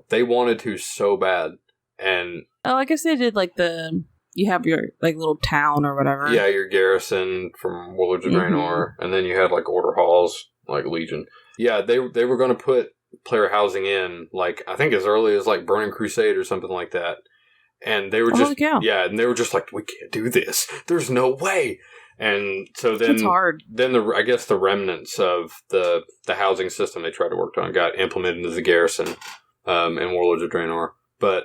Speaker 1: They wanted to so bad. And...
Speaker 2: Oh, I guess they did, like, you have your, like, little town or whatever.
Speaker 1: Yeah, your garrison from Warlords of Draenor. And then you had, like, order halls, like Legion. Yeah, they were going to put player housing in, like, I think as early as, like, Burning Crusade or something like that. And they were just... Yeah, and they were just like, we can't do this. There's no way. And so then...
Speaker 2: It's hard.
Speaker 1: Then, I guess, the remnants of the housing system they tried to work on got implemented into the garrison in Warlords of Draenor. But...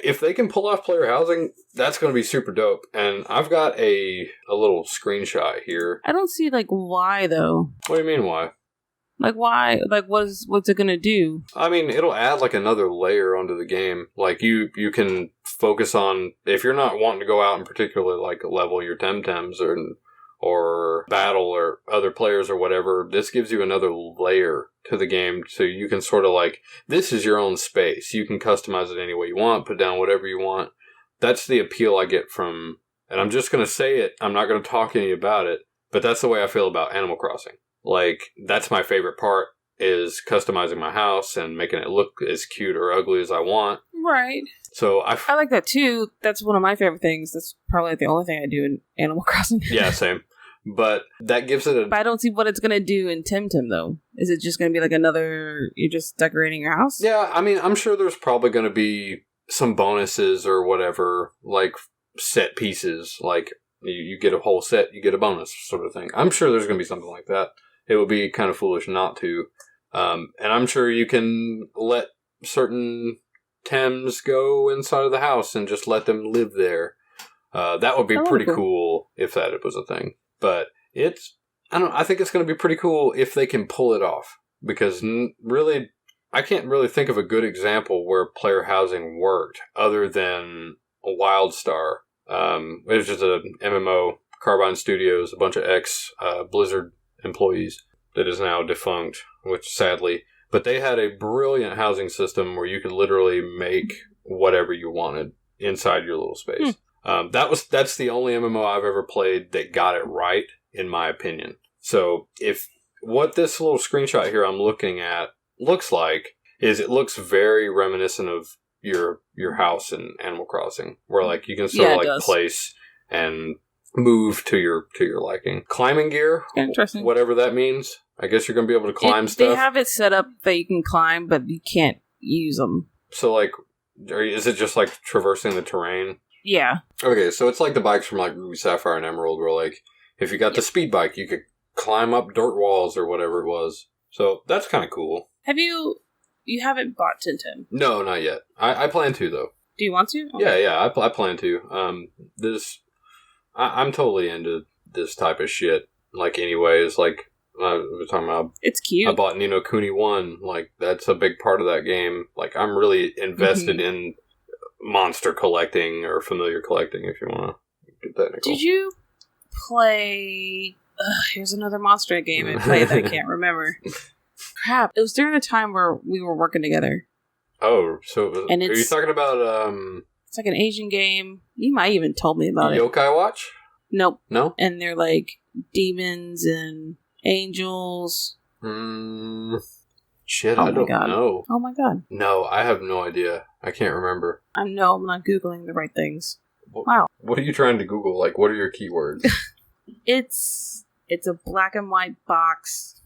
Speaker 1: if they can pull off player housing, that's going to be super dope. And I've got a little screenshot here.
Speaker 2: I don't see, like, why, though.
Speaker 1: What do you mean, why?
Speaker 2: Like, why? Like, what's it going to do?
Speaker 1: I mean, it'll add, like, another layer onto the game. Like, you can focus on... If you're not wanting to go out and particularly, like, level your Temtems or battle or other players or whatever, this gives you another layer to the game, so you can sort of like, this is your own space. You can customize it any way you want, put down whatever you want. That's the appeal I get from, and I'm just going to say it, I'm not going to talk any about it, but that's the way I feel about Animal Crossing. Like, that's my favorite part, is customizing my house and making it look as cute or ugly as I want.
Speaker 2: Right.
Speaker 1: So I
Speaker 2: like that too. That's one of my favorite things. That's probably the only thing I do in Animal Crossing.
Speaker 1: Yeah, same. But that gives it
Speaker 2: But I don't see what it's going to do in Temtem, though. Is it just going to be like another... You're just decorating your house?
Speaker 1: Yeah, I mean, I'm sure there's probably going to be some bonuses or whatever, like set pieces. Like, you get a whole set, you get a bonus sort of thing. I'm sure there's going to be something like that. It would be kind of foolish not to. And I'm sure you can let certain Tems go inside of the house and just let them live there. That would be pretty cool if that was a thing. But I think it's going to be pretty cool if they can pull it off. Because really, I can't really think of a good example where player housing worked other than a WildStar. It was just a MMO, Carbine Studios, a bunch of ex-Blizzard employees that is now defunct, which sadly. But they had a brilliant housing system where you could literally make whatever you wanted inside your little space. That's the only MMO I've ever played that got it right, in my opinion. So if what this little screenshot here I'm looking at looks like is it looks very reminiscent of your house in Animal Crossing, where like you can sort of like place and move to your liking. Climbing gear,
Speaker 2: interesting.
Speaker 1: Whatever that means. I guess you're going to be able to climb stuff.
Speaker 2: They have it set up that you can climb, but you can't use them.
Speaker 1: So like, is it just like traversing the terrain?
Speaker 2: Yeah.
Speaker 1: Okay, so it's like the bikes from like Ruby, Sapphire, and Emerald, where like if you got the speed bike, you could climb up dirt walls or whatever it was. So that's kind of cool.
Speaker 2: Have you You haven't bought Tintin.
Speaker 1: No, not yet. I plan to, though.
Speaker 2: Do you want to? Okay.
Speaker 1: Yeah, I plan to. I'm totally into this type of shit. Like, anyways, like, we're talking about...
Speaker 2: It's cute.
Speaker 1: I bought No Kuni 1. Like, that's a big part of that game. Like, I'm really invested in monster collecting or familiar collecting, if you want to get technical.
Speaker 2: Did you play... here's another monster game I played that I can't remember. Crap. It was during the time where we were working together.
Speaker 1: Oh, so are you talking about...
Speaker 2: It's like an Asian game. You might even told me about it.
Speaker 1: Yokai Watch?
Speaker 2: Nope.
Speaker 1: No?
Speaker 2: And they're like demons and angels.
Speaker 1: Shit, I don't know.
Speaker 2: Oh my god.
Speaker 1: No, I have no idea. I can't remember.
Speaker 2: I know I'm not Googling the right things. Wow.
Speaker 1: What are you trying to Google? Like, what are your keywords?
Speaker 2: It's a black and white box.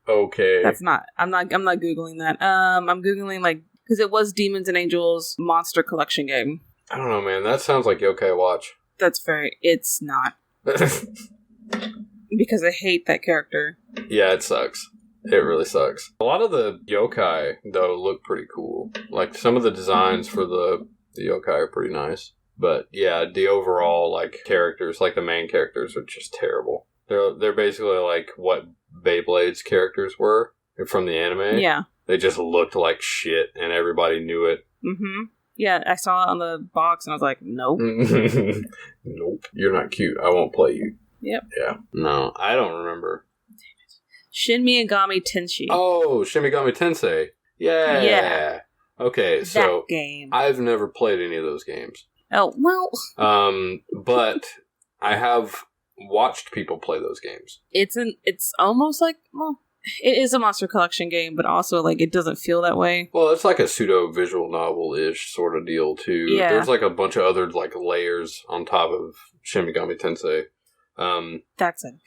Speaker 1: Okay.
Speaker 2: I'm not Googling that. I'm Googling like, because it was Demons and Angels monster collection game.
Speaker 1: I don't know, man. That sounds like Yokai Watch.
Speaker 2: It's not. Because I hate that character.
Speaker 1: Yeah, it sucks. It really sucks. A lot of the yokai, though, look pretty cool. Like, some of the designs for the yokai are pretty nice. But, yeah, the overall, like, characters, like the main characters, are just terrible. They're basically like what Beyblade's characters were from the anime.
Speaker 2: Yeah.
Speaker 1: They just looked like shit, and everybody knew it.
Speaker 2: Mm-hmm. Yeah, I saw it on the box, and I was like, nope.
Speaker 1: Nope. You're not cute. I won't play you.
Speaker 2: Yep.
Speaker 1: Yeah. No, I don't remember.
Speaker 2: Shin Megami Tensei.
Speaker 1: Oh, Shin Megami Tensei. Yeah. Yeah. Okay, so
Speaker 2: that game.
Speaker 1: I've never played any of those games.
Speaker 2: Oh, well.
Speaker 1: But I have watched people play those games.
Speaker 2: It's almost like, well, it is a monster collection game, but also like it doesn't feel that way.
Speaker 1: Well, it's like a pseudo visual novel-ish sort of deal too.
Speaker 2: Yeah.
Speaker 1: There's like a bunch of other like layers on top of Shin Megami Tensei.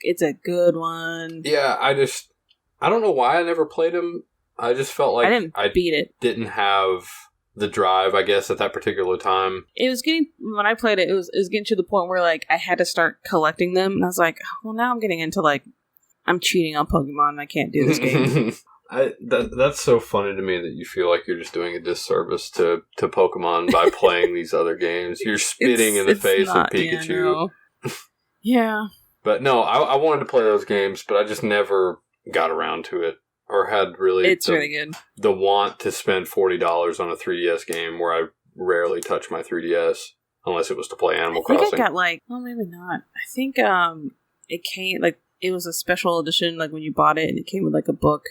Speaker 2: It's a good one.
Speaker 1: Yeah, I don't know why I never played them. I just felt like
Speaker 2: I
Speaker 1: didn't have the drive, I guess, at that particular time.
Speaker 2: It was getting, when I played it, it was getting to the point where like I had to start collecting them, and I was like, well, now I'm getting into like, I'm cheating on Pokemon and I can't do this game.
Speaker 1: That's so funny to me that you feel like you're just doing a disservice to Pokemon by playing these other games. You're spitting in the face of Pikachu.
Speaker 2: Yeah, no. Yeah.
Speaker 1: But no, I wanted to play those games, but I just never got around to it. Or had really
Speaker 2: really good.
Speaker 1: The want to spend $40 on a 3DS game where I rarely touch my 3DS unless it was to play Animal Crossing.
Speaker 2: I think I got like, well, maybe not. I think it came, like, it was a special edition, like when you bought it, and it came with like a book,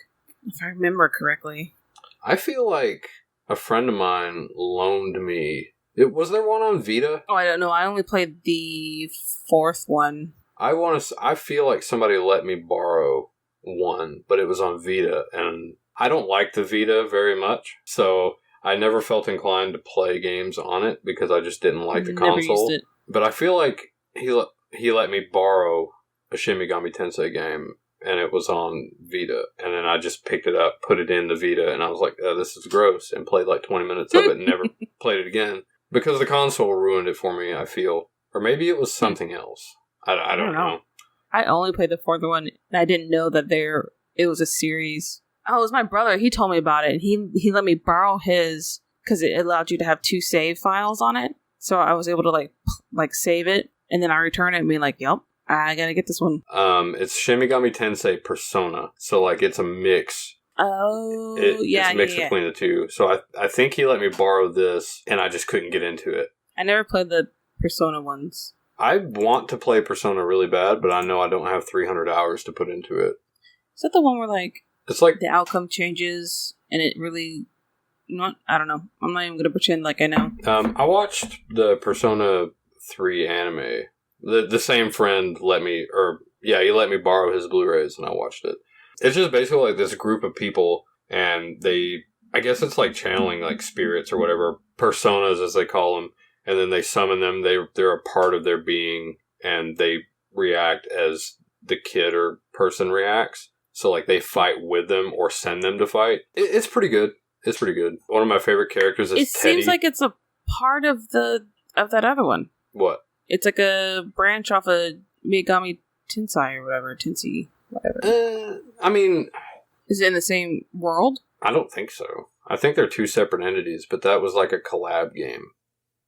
Speaker 2: if I remember correctly.
Speaker 1: I feel like a friend of mine loaned me. Was there one on Vita?
Speaker 2: Oh, I don't know. I only played the fourth one.
Speaker 1: I feel like somebody let me borrow one, but it was on Vita, and I don't like the Vita very much, so I never felt inclined to play games on it because I just didn't like the console. Used it. But I feel like he let me borrow a Shin Megami Tensei game, and it was on Vita, and then I just picked it up, put it in the Vita, and I was like, oh, this is gross, and played like 20 minutes of it and never played it again. Because the console ruined it for me, I feel. Or maybe it was something else. I don't know.
Speaker 2: I only played the fourth one, and I didn't know that it was a series. Oh, it was my brother. He told me about it, and he let me borrow his, because it allowed you to have 2 save files on it. So I was able to like save it, and then I return it and be like, yep, I gotta get this one.
Speaker 1: It's Shin Megami Tensei Persona. So like it's a mix.
Speaker 2: Oh,
Speaker 1: it's a mix between the two. So I think he let me borrow this, and I just couldn't get into it.
Speaker 2: I never played the Persona ones.
Speaker 1: I want to play Persona really bad, but I know I don't have 300 hours to put into it.
Speaker 2: Is that the one where like
Speaker 1: it's like
Speaker 2: the outcome changes and it really? I don't know. I'm not even gonna pretend like I know.
Speaker 1: I watched the Persona 3 anime. The same friend he let me borrow his Blu-rays, and I watched it. It's just basically like this group of people, and I guess it's like channeling like spirits or whatever, personas as they call them, and then they summon them. They're a part of their being, and they react as the kid or person reacts. So like they fight with them or send them to fight. It's pretty good. It's pretty good. One of my favorite characters is Teddy.
Speaker 2: Seems like it's a part of that other one.
Speaker 1: What?
Speaker 2: It's like a branch off of Megami Tensei or whatever. Tensei, whatever.
Speaker 1: I mean...
Speaker 2: Is it in the same world?
Speaker 1: I don't think so. I think they're two separate entities, but that was like a collab game.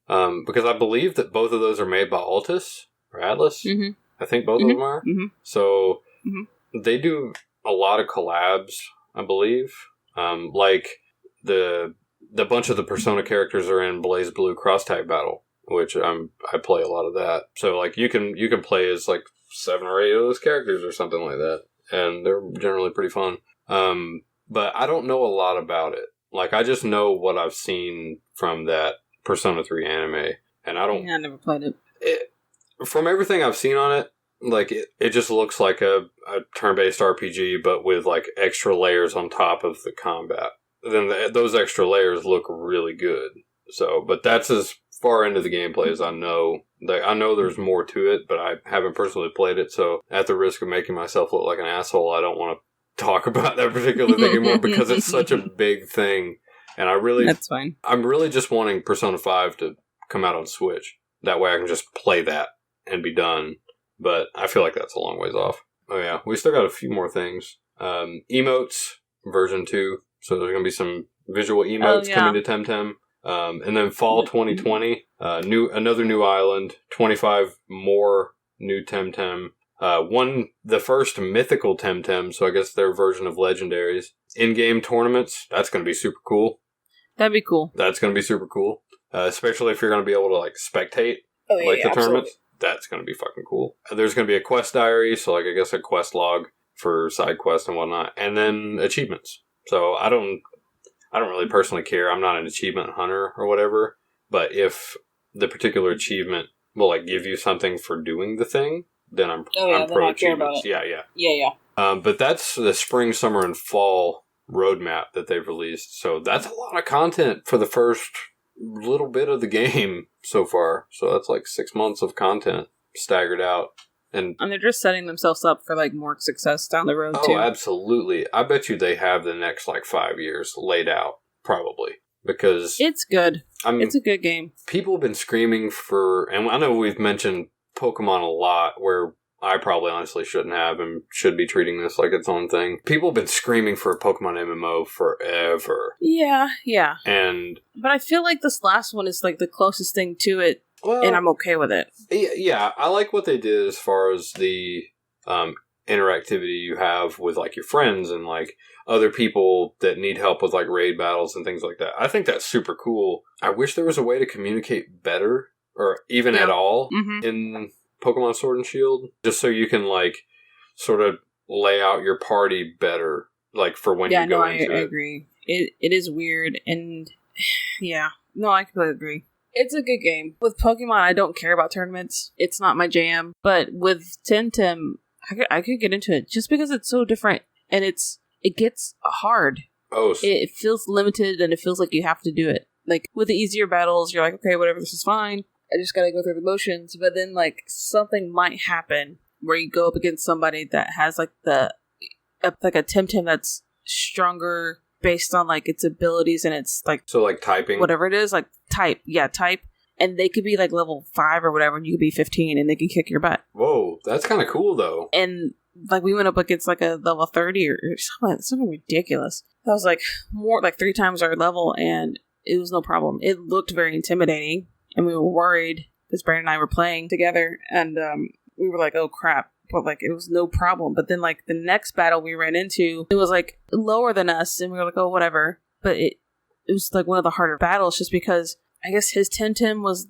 Speaker 1: Because I believe that both of those are made by Altus or Atlas. Mm-hmm. I think both of them are. Mm-hmm. So they do a lot of collabs, I believe. Like the bunch of the Persona characters are in Blaze Blue Cross-Type Battle, which I play a lot of that. So like you can play as like 7 or 8 of those characters or something like that, and they're generally pretty fun. But I don't know a lot about it. Like I just know what I've seen from that Persona 3 anime, and I don't.
Speaker 2: Yeah, I never played it.
Speaker 1: From everything I've seen on it, like it just looks like a turn-based RPG, but with like extra layers on top of the combat. Then those extra layers look really good. So, but that's as far into the gameplay as I know. Like, I know there's more to it, but I haven't personally played it. So, at the risk of making myself look like an asshole, I don't want to talk about that particular thing anymore because it's such a big thing. And that's fine. I'm really just wanting Persona 5 to come out on Switch. That way I can just play that and be done. But I feel like that's a long ways off. Oh yeah, we still got a few more things. Emotes, version 2. So there's going to be some visual emotes coming to Temtem. And then fall 2020, another new island, 25 more new Temtem. The first mythical Temtem, so I guess their version of legendaries. In-game tournaments, that's going to be super cool.
Speaker 2: That'd be cool.
Speaker 1: That's going to be super cool. Especially if you're going to be able to, like, spectate, the tournaments. That's going to be fucking cool. There's going to be a quest diary, so, like, I guess a quest log for side quests and whatnot. And then achievements. So, I don't really personally care. I'm not an achievement hunter or whatever. But if the particular achievement will, like, give you something for doing the thing, then I'm pro achievements. Yeah. But that's the spring, summer, and fall roadmap that they've released. So that's a lot of content for the first little bit of the game so far. So that's like 6 months of content staggered out. And
Speaker 2: they're just setting themselves up for like more success down the road too.
Speaker 1: Oh, absolutely. I bet you they have the next like 5 years laid out, probably. Because
Speaker 2: it's good. It's a good game.
Speaker 1: People have been screaming for, and I know we've mentioned Pokemon a lot, where I probably honestly shouldn't have and should be treating this like its own thing. People have been screaming for a Pokemon MMO forever.
Speaker 2: Yeah. But I feel like this last one is like the closest thing to it, and I'm okay with it.
Speaker 1: Yeah, I like what they did as far as the interactivity you have with like your friends and like other people that need help with like raid battles and things like that. I think that's super cool. I wish there was a way to communicate better or even at all in Pokemon Sword and Shield, just so you can like sort of lay out your party better, like for when you go into it.
Speaker 2: I agree. It is weird, and I completely agree. It's a good game. With Pokemon, I don't care about tournaments. It's not my jam. But with Temtem, I could get into it just because it's so different, and it gets hard.
Speaker 1: Oh,
Speaker 2: it feels limited, and it feels like you have to do it. Like with the easier battles, you're like, okay, whatever, this is fine. I just gotta go through the motions. But then, like, something might happen where you go up against somebody that has like a Temtem that's stronger based on like its abilities, and it's like
Speaker 1: typing,
Speaker 2: whatever it is, like type, and they could be like level 5 or whatever, and you could be 15, and they can kick your butt.
Speaker 1: Whoa, that's kind of cool though.
Speaker 2: And like we went up against like a level 30 or something ridiculous. That was like more like 3 times our level, and it was no problem. It looked very intimidating, and we were worried because Brandon and I were playing together, and we were like, oh crap. But like it was no problem. But then like the next battle we ran into, it was like lower than us, and we were like, oh whatever. But it was like one of the harder battles, just because I guess his Temtem was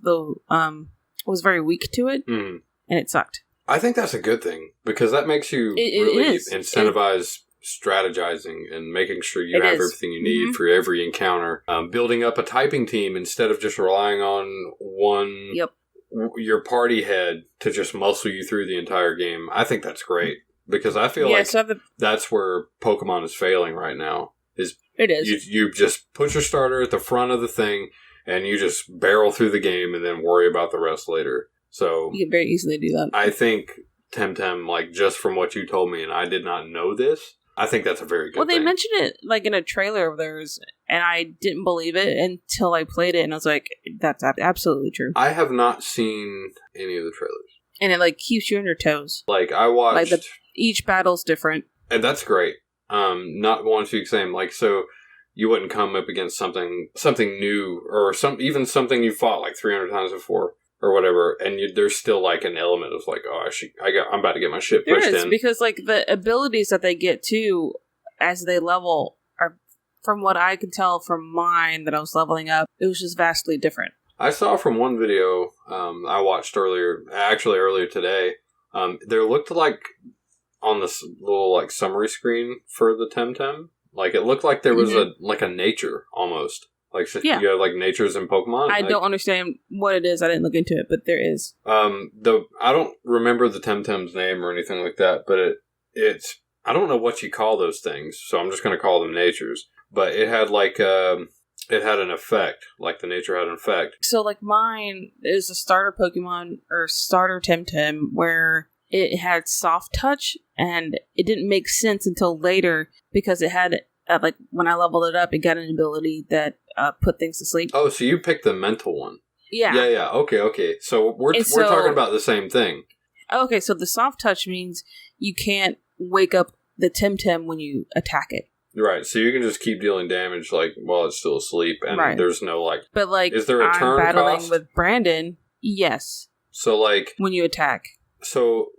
Speaker 2: was very weak to it, and it sucked.
Speaker 1: I think that's a good thing, because that makes you really incentivize strategizing and making sure you have everything you need for every encounter. Building up a typing team instead of just relying on one.
Speaker 2: Yep.
Speaker 1: Your party head to just muscle you through the entire game. I think that's great, because I feel that's where Pokemon is failing right now. It is. You just put your starter at the front of the thing, and you just barrel through the game and then worry about the rest later. So
Speaker 2: you can very easily do that.
Speaker 1: I think Temtem, like just from what you told me, and I did not know this, I think that's a very good thing.
Speaker 2: Well, they mentioned it like in a trailer of theirs, and I didn't believe it until I played it, and I was like, that's absolutely true.
Speaker 1: I have not seen any of the trailers.
Speaker 2: And it like keeps you on your toes.
Speaker 1: Like I watched...
Speaker 2: each battle's different.
Speaker 1: And that's great. Not one to same. Like, so you wouldn't come up against something new, or even something you fought like 300 times before or whatever, and there's still like an element of like, oh, I'm about to get my shit pushed in.
Speaker 2: There is, because like the abilities that they get too as they level are, from what I could tell from mine that I was leveling up, it was just vastly different.
Speaker 1: I saw from one video I watched earlier today, there looked like on this little like summary screen for the Temtem, like it looked like there was a nature almost. Like, so you have, like, natures in Pokemon.
Speaker 2: I don't understand what it is. I didn't look into it, but there is.
Speaker 1: I don't remember the Temtem's name or anything like that, but it's... I don't know what you call those things, so I'm just going to call them natures. But it had, like, it had an effect. Like, the nature had an effect.
Speaker 2: So, like, mine is a starter Pokemon, or starter Temtem, where it had soft touch, and it didn't make sense until later, because it had... like, when I leveled it up, it got an ability that put things to sleep.
Speaker 1: Oh, so you picked the mental one.
Speaker 2: Yeah.
Speaker 1: Yeah. Okay. So we're talking about the same thing.
Speaker 2: Okay, so the soft touch means you can't wake up the Temtem when you attack it.
Speaker 1: Right, so you can just keep dealing damage, like, while it's still asleep, and there's no, like...
Speaker 2: But, like,
Speaker 1: is there a turn
Speaker 2: I'm battling
Speaker 1: cost?
Speaker 2: with Brandon, yes.
Speaker 1: So, like...
Speaker 2: when you attack.
Speaker 1: So,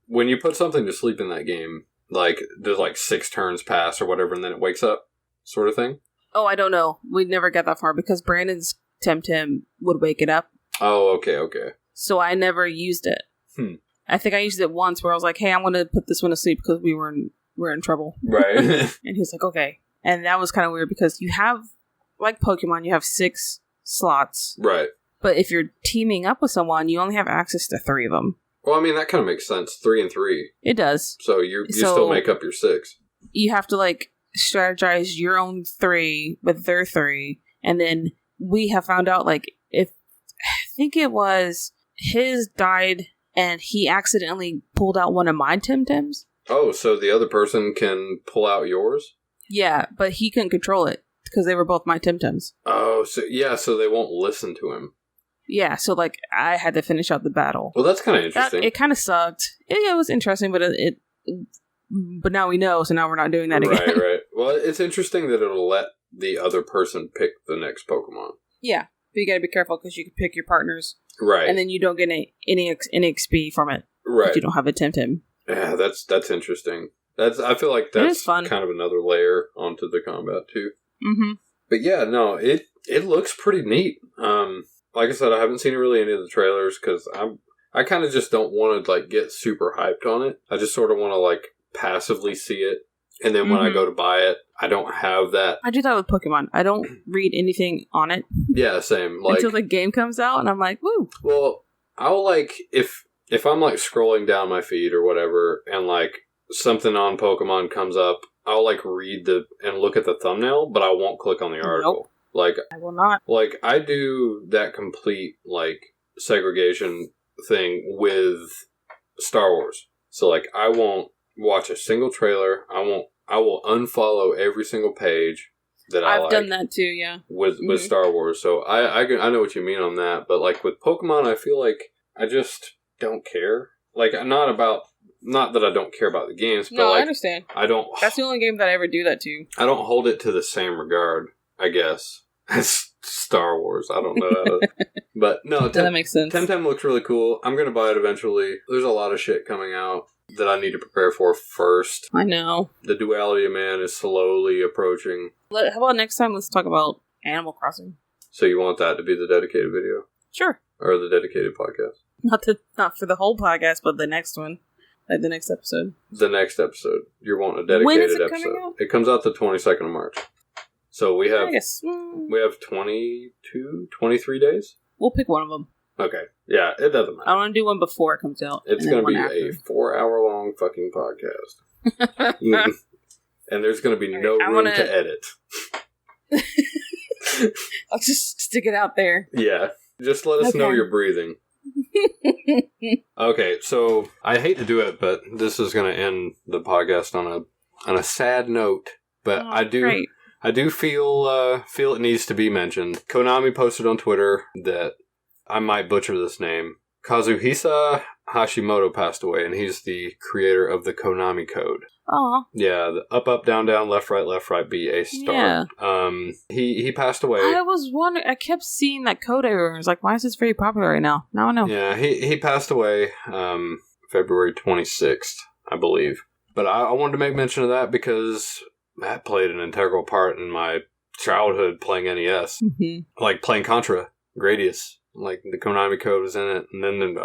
Speaker 1: when you put something to sleep in that game... Like, there's like 6 turns pass or whatever, and then it wakes up, sort of thing?
Speaker 2: Oh, I don't know. We never got that far, because Brandon's Temtem would wake it up.
Speaker 1: Oh, okay.
Speaker 2: So I never used it. I think I used it once where I was like, hey, I'm going to put this one to sleep because we're in trouble.
Speaker 1: Right.
Speaker 2: And he's like, okay. And that was kind of weird, because you have, like Pokemon, you have 6 slots.
Speaker 1: Right.
Speaker 2: But if you're teaming up with someone, you only have access to 3 of them.
Speaker 1: Well, I mean, that kind of makes sense. 3 and 3.
Speaker 2: It does.
Speaker 1: So you still make up your 6.
Speaker 2: You have to, like, strategize your own 3 with their 3. And then we have found out, like, I think it was his died and he accidentally pulled out one of my Temtems.
Speaker 1: Oh, so the other person can pull out yours?
Speaker 2: Yeah, but he couldn't control it because they were both my Temtems.
Speaker 1: Oh, so they won't listen to him.
Speaker 2: Yeah, so, like, I had to finish out the battle.
Speaker 1: Well, that's kind of interesting.
Speaker 2: It kind of sucked. It was interesting, but but now we know, so now we're not doing that again.
Speaker 1: Right. Well, it's interesting that it'll let the other person pick the next Pokemon.
Speaker 2: Yeah, but you gotta be careful, because you can pick your partners.
Speaker 1: Right.
Speaker 2: And then you don't get any XP from it.
Speaker 1: Right.
Speaker 2: If you don't have a Temtem.
Speaker 1: Yeah, that's interesting. I feel like that's
Speaker 2: fun.
Speaker 1: Kind of another layer onto the combat, too.
Speaker 2: Mm-hmm.
Speaker 1: But yeah, no, it looks pretty neat. Like I said, I haven't seen really any of the trailers because I kind of just don't want to like get super hyped on it. I just sort of want to like passively see it, and then when I go to buy it, I don't have that.
Speaker 2: I do that with Pokemon. I don't read anything on it.
Speaker 1: Yeah, same. Like,
Speaker 2: until the game comes out, and I'm like, woo.
Speaker 1: Well, I'll like if I'm like scrolling down my feed or whatever, and like something on Pokemon comes up, I'll like read and look at the thumbnail, but I won't click on the article.
Speaker 2: Nope.
Speaker 1: Like,
Speaker 2: I will not.
Speaker 1: Like, I do that complete, like, segregation thing with Star Wars. So, like, I won't watch a single trailer. I will unfollow every single page that I like.
Speaker 2: I've done that too, yeah.
Speaker 1: With Star Wars. So, I know what you mean on that. But, like, with Pokemon, I feel like I just don't care. Like, not that I don't care about the games, but,
Speaker 2: no,
Speaker 1: like,
Speaker 2: I understand. That's the only game that I ever do that to.
Speaker 1: I don't hold it to the same regard, I guess. It's Star Wars. I don't know. But no,
Speaker 2: that makes sense.
Speaker 1: Temtem looks really cool. I'm going to buy it eventually. There's a lot of shit coming out that I need to prepare for first.
Speaker 2: I know.
Speaker 1: The Duality of Man is slowly approaching.
Speaker 2: How about next time let's talk about Animal Crossing?
Speaker 1: So you want that to be the dedicated video?
Speaker 2: Sure.
Speaker 1: Or the dedicated podcast?
Speaker 2: Not for the whole podcast, but the next one. Like the next episode.
Speaker 1: The next episode. You're wanting a dedicated
Speaker 2: when is it
Speaker 1: episode.
Speaker 2: Coming out?
Speaker 1: It comes out the 22nd of March. So we have 23 days?
Speaker 2: We'll pick one of them.
Speaker 1: Okay. Yeah, it doesn't matter.
Speaker 2: I want to do one before it comes out.
Speaker 1: It's going to be a 4-hour-long fucking podcast. And there's going to be no room to edit.
Speaker 2: I'll just stick it out there.
Speaker 1: Yeah. Just let us know you're breathing. Okay, so I hate to do it, but this is going to end the podcast on a sad note. But I do feel it needs to be mentioned. Konami posted on Twitter that I might butcher this name. Kazuhisa Hashimoto passed away, and he's the creator of the Konami code.
Speaker 2: Oh.
Speaker 1: Yeah, the up, down, left, right, B, A, start. Yeah. He passed away.
Speaker 2: I was wondering, I kept seeing that code everywhere. I was like, why is this very popular right now? Now I know.
Speaker 1: Yeah, he passed away February 26th, I believe. But I wanted to make mention of that because that played an integral part in my childhood playing NES. Mm-hmm. Like playing Contra, Gradius. Like the Konami code was in it, and then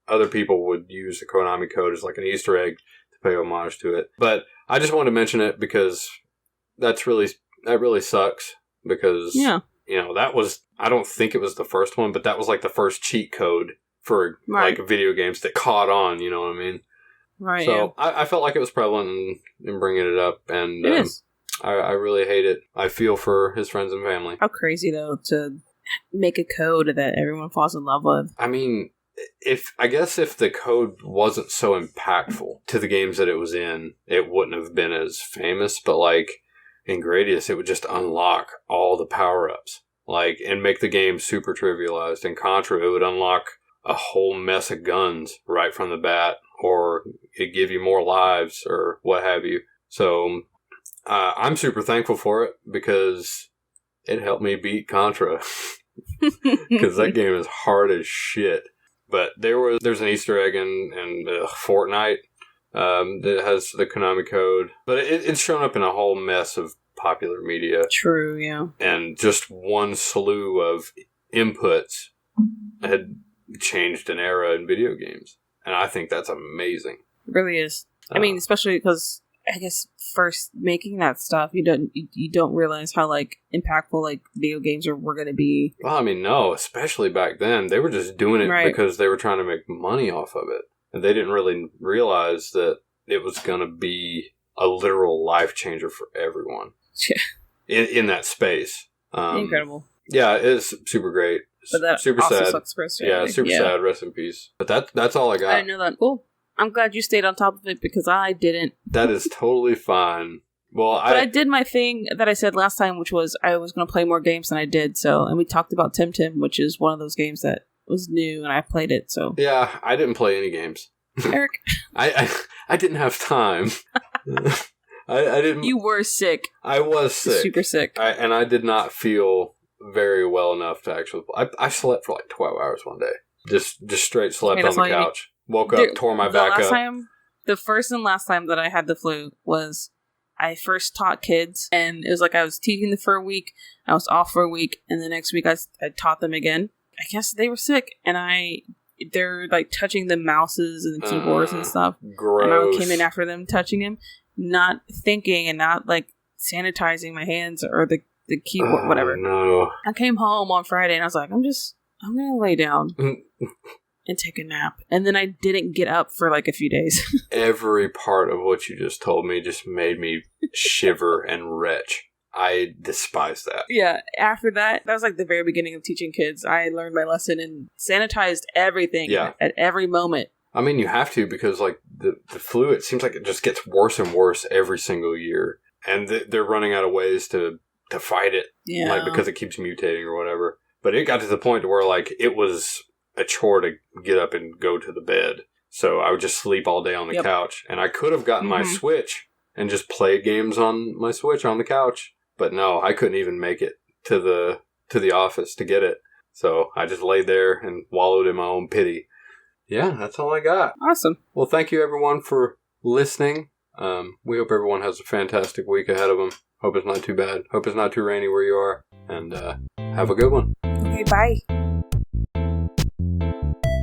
Speaker 1: other people would use the Konami code as like an Easter egg to pay homage to it. But I just wanted to mention it because that really sucks because that was, I don't think it was the first one, but that was like the first cheat code for like video games that caught on. You know what I mean?
Speaker 2: Right.
Speaker 1: So I felt like it was prevalent in bringing it up, and
Speaker 2: it is.
Speaker 1: I really hate it. I feel for his friends and family.
Speaker 2: How crazy though to make a code that everyone falls in love with.
Speaker 1: I mean, if the code wasn't so impactful to the games that it was in, it wouldn't have been as famous. But like in Gradius, it would just unlock all the power-ups, like, and make the game super trivialized. In Contra, it would unlock a whole mess of guns right from the bat, or it give you more lives, or what have you. So I'm super thankful for it because it helped me beat Contra. Because that game is hard as shit. But there's an Easter egg in Fortnite that has the Konami code. But it's shown up in a whole mess of popular media.
Speaker 2: True, yeah.
Speaker 1: And just one slew of inputs had changed an era in video games. And I think that's amazing.
Speaker 2: It really is. I mean, especially because I guess first making that stuff, you don't realize how like impactful like video games were going to be.
Speaker 1: Well, I mean, no, especially back then, they were just doing it because they were trying to make money off of it, and they didn't really realize that it was going to be a literal life changer for everyone. Yeah. in that space.
Speaker 2: Incredible.
Speaker 1: Yeah, it's super great.
Speaker 2: But that
Speaker 1: super
Speaker 2: also
Speaker 1: sad.
Speaker 2: Sucks for us,
Speaker 1: yeah, super sad. Rest in peace. But that's all I got.
Speaker 2: I didn't know that. Cool. I'm glad you stayed on top of it because I didn't.
Speaker 1: That is totally fine. Well,
Speaker 2: but I did my thing that I said last time, which was I was going to play more games than I did. So, and we talked about Tim Tim, which is one of those games that was new, and I played it. So
Speaker 1: yeah, I didn't play any games.
Speaker 2: Eric,
Speaker 1: I didn't have time. I didn't.
Speaker 2: You were sick.
Speaker 1: I was sick,
Speaker 2: super sick,
Speaker 1: and I did not feel very well enough to actually. I slept for like 12 hours one day. Just straight slept on the couch. Woke up, tore my back up.
Speaker 2: The first and last time that I had the flu was I first taught kids, and it was like I was teaching them for a week, I was off for a week, and the next week I taught them again. I guess they were sick, and they're like touching the mouses and the keyboards and stuff.
Speaker 1: Gross.
Speaker 2: And I came in after them touching them, not thinking and not like sanitizing my hands or the keyboard, whatever.
Speaker 1: No.
Speaker 2: I came home on Friday, and I was like, I'm gonna lay down. And take a nap. And then I didn't get up for like a few days.
Speaker 1: Every part of what you just told me just made me shiver and retch. I despise that.
Speaker 2: Yeah, after that was like the very beginning of teaching kids. I learned my lesson and sanitized everything at every moment.
Speaker 1: I mean, you have to because like the flu, it seems like it just gets worse and worse every single year. And they're running out of ways to fight it.
Speaker 2: Yeah.
Speaker 1: Like because it keeps mutating or whatever. But it got to the point where like it was a chore to get up and go to the bed. So I would just sleep all day on the couch. And I could have gotten my Switch and just played games on my Switch on the couch. But no, I couldn't even make it to the office to get it. So I just laid there and wallowed in my own pity. Yeah, that's all I got.
Speaker 2: Awesome.
Speaker 1: Well, thank you everyone for listening. We hope everyone has a fantastic week ahead of them. Hope it's not too bad. Hope it's not too rainy where you are. And have a good one.
Speaker 2: Okay, bye.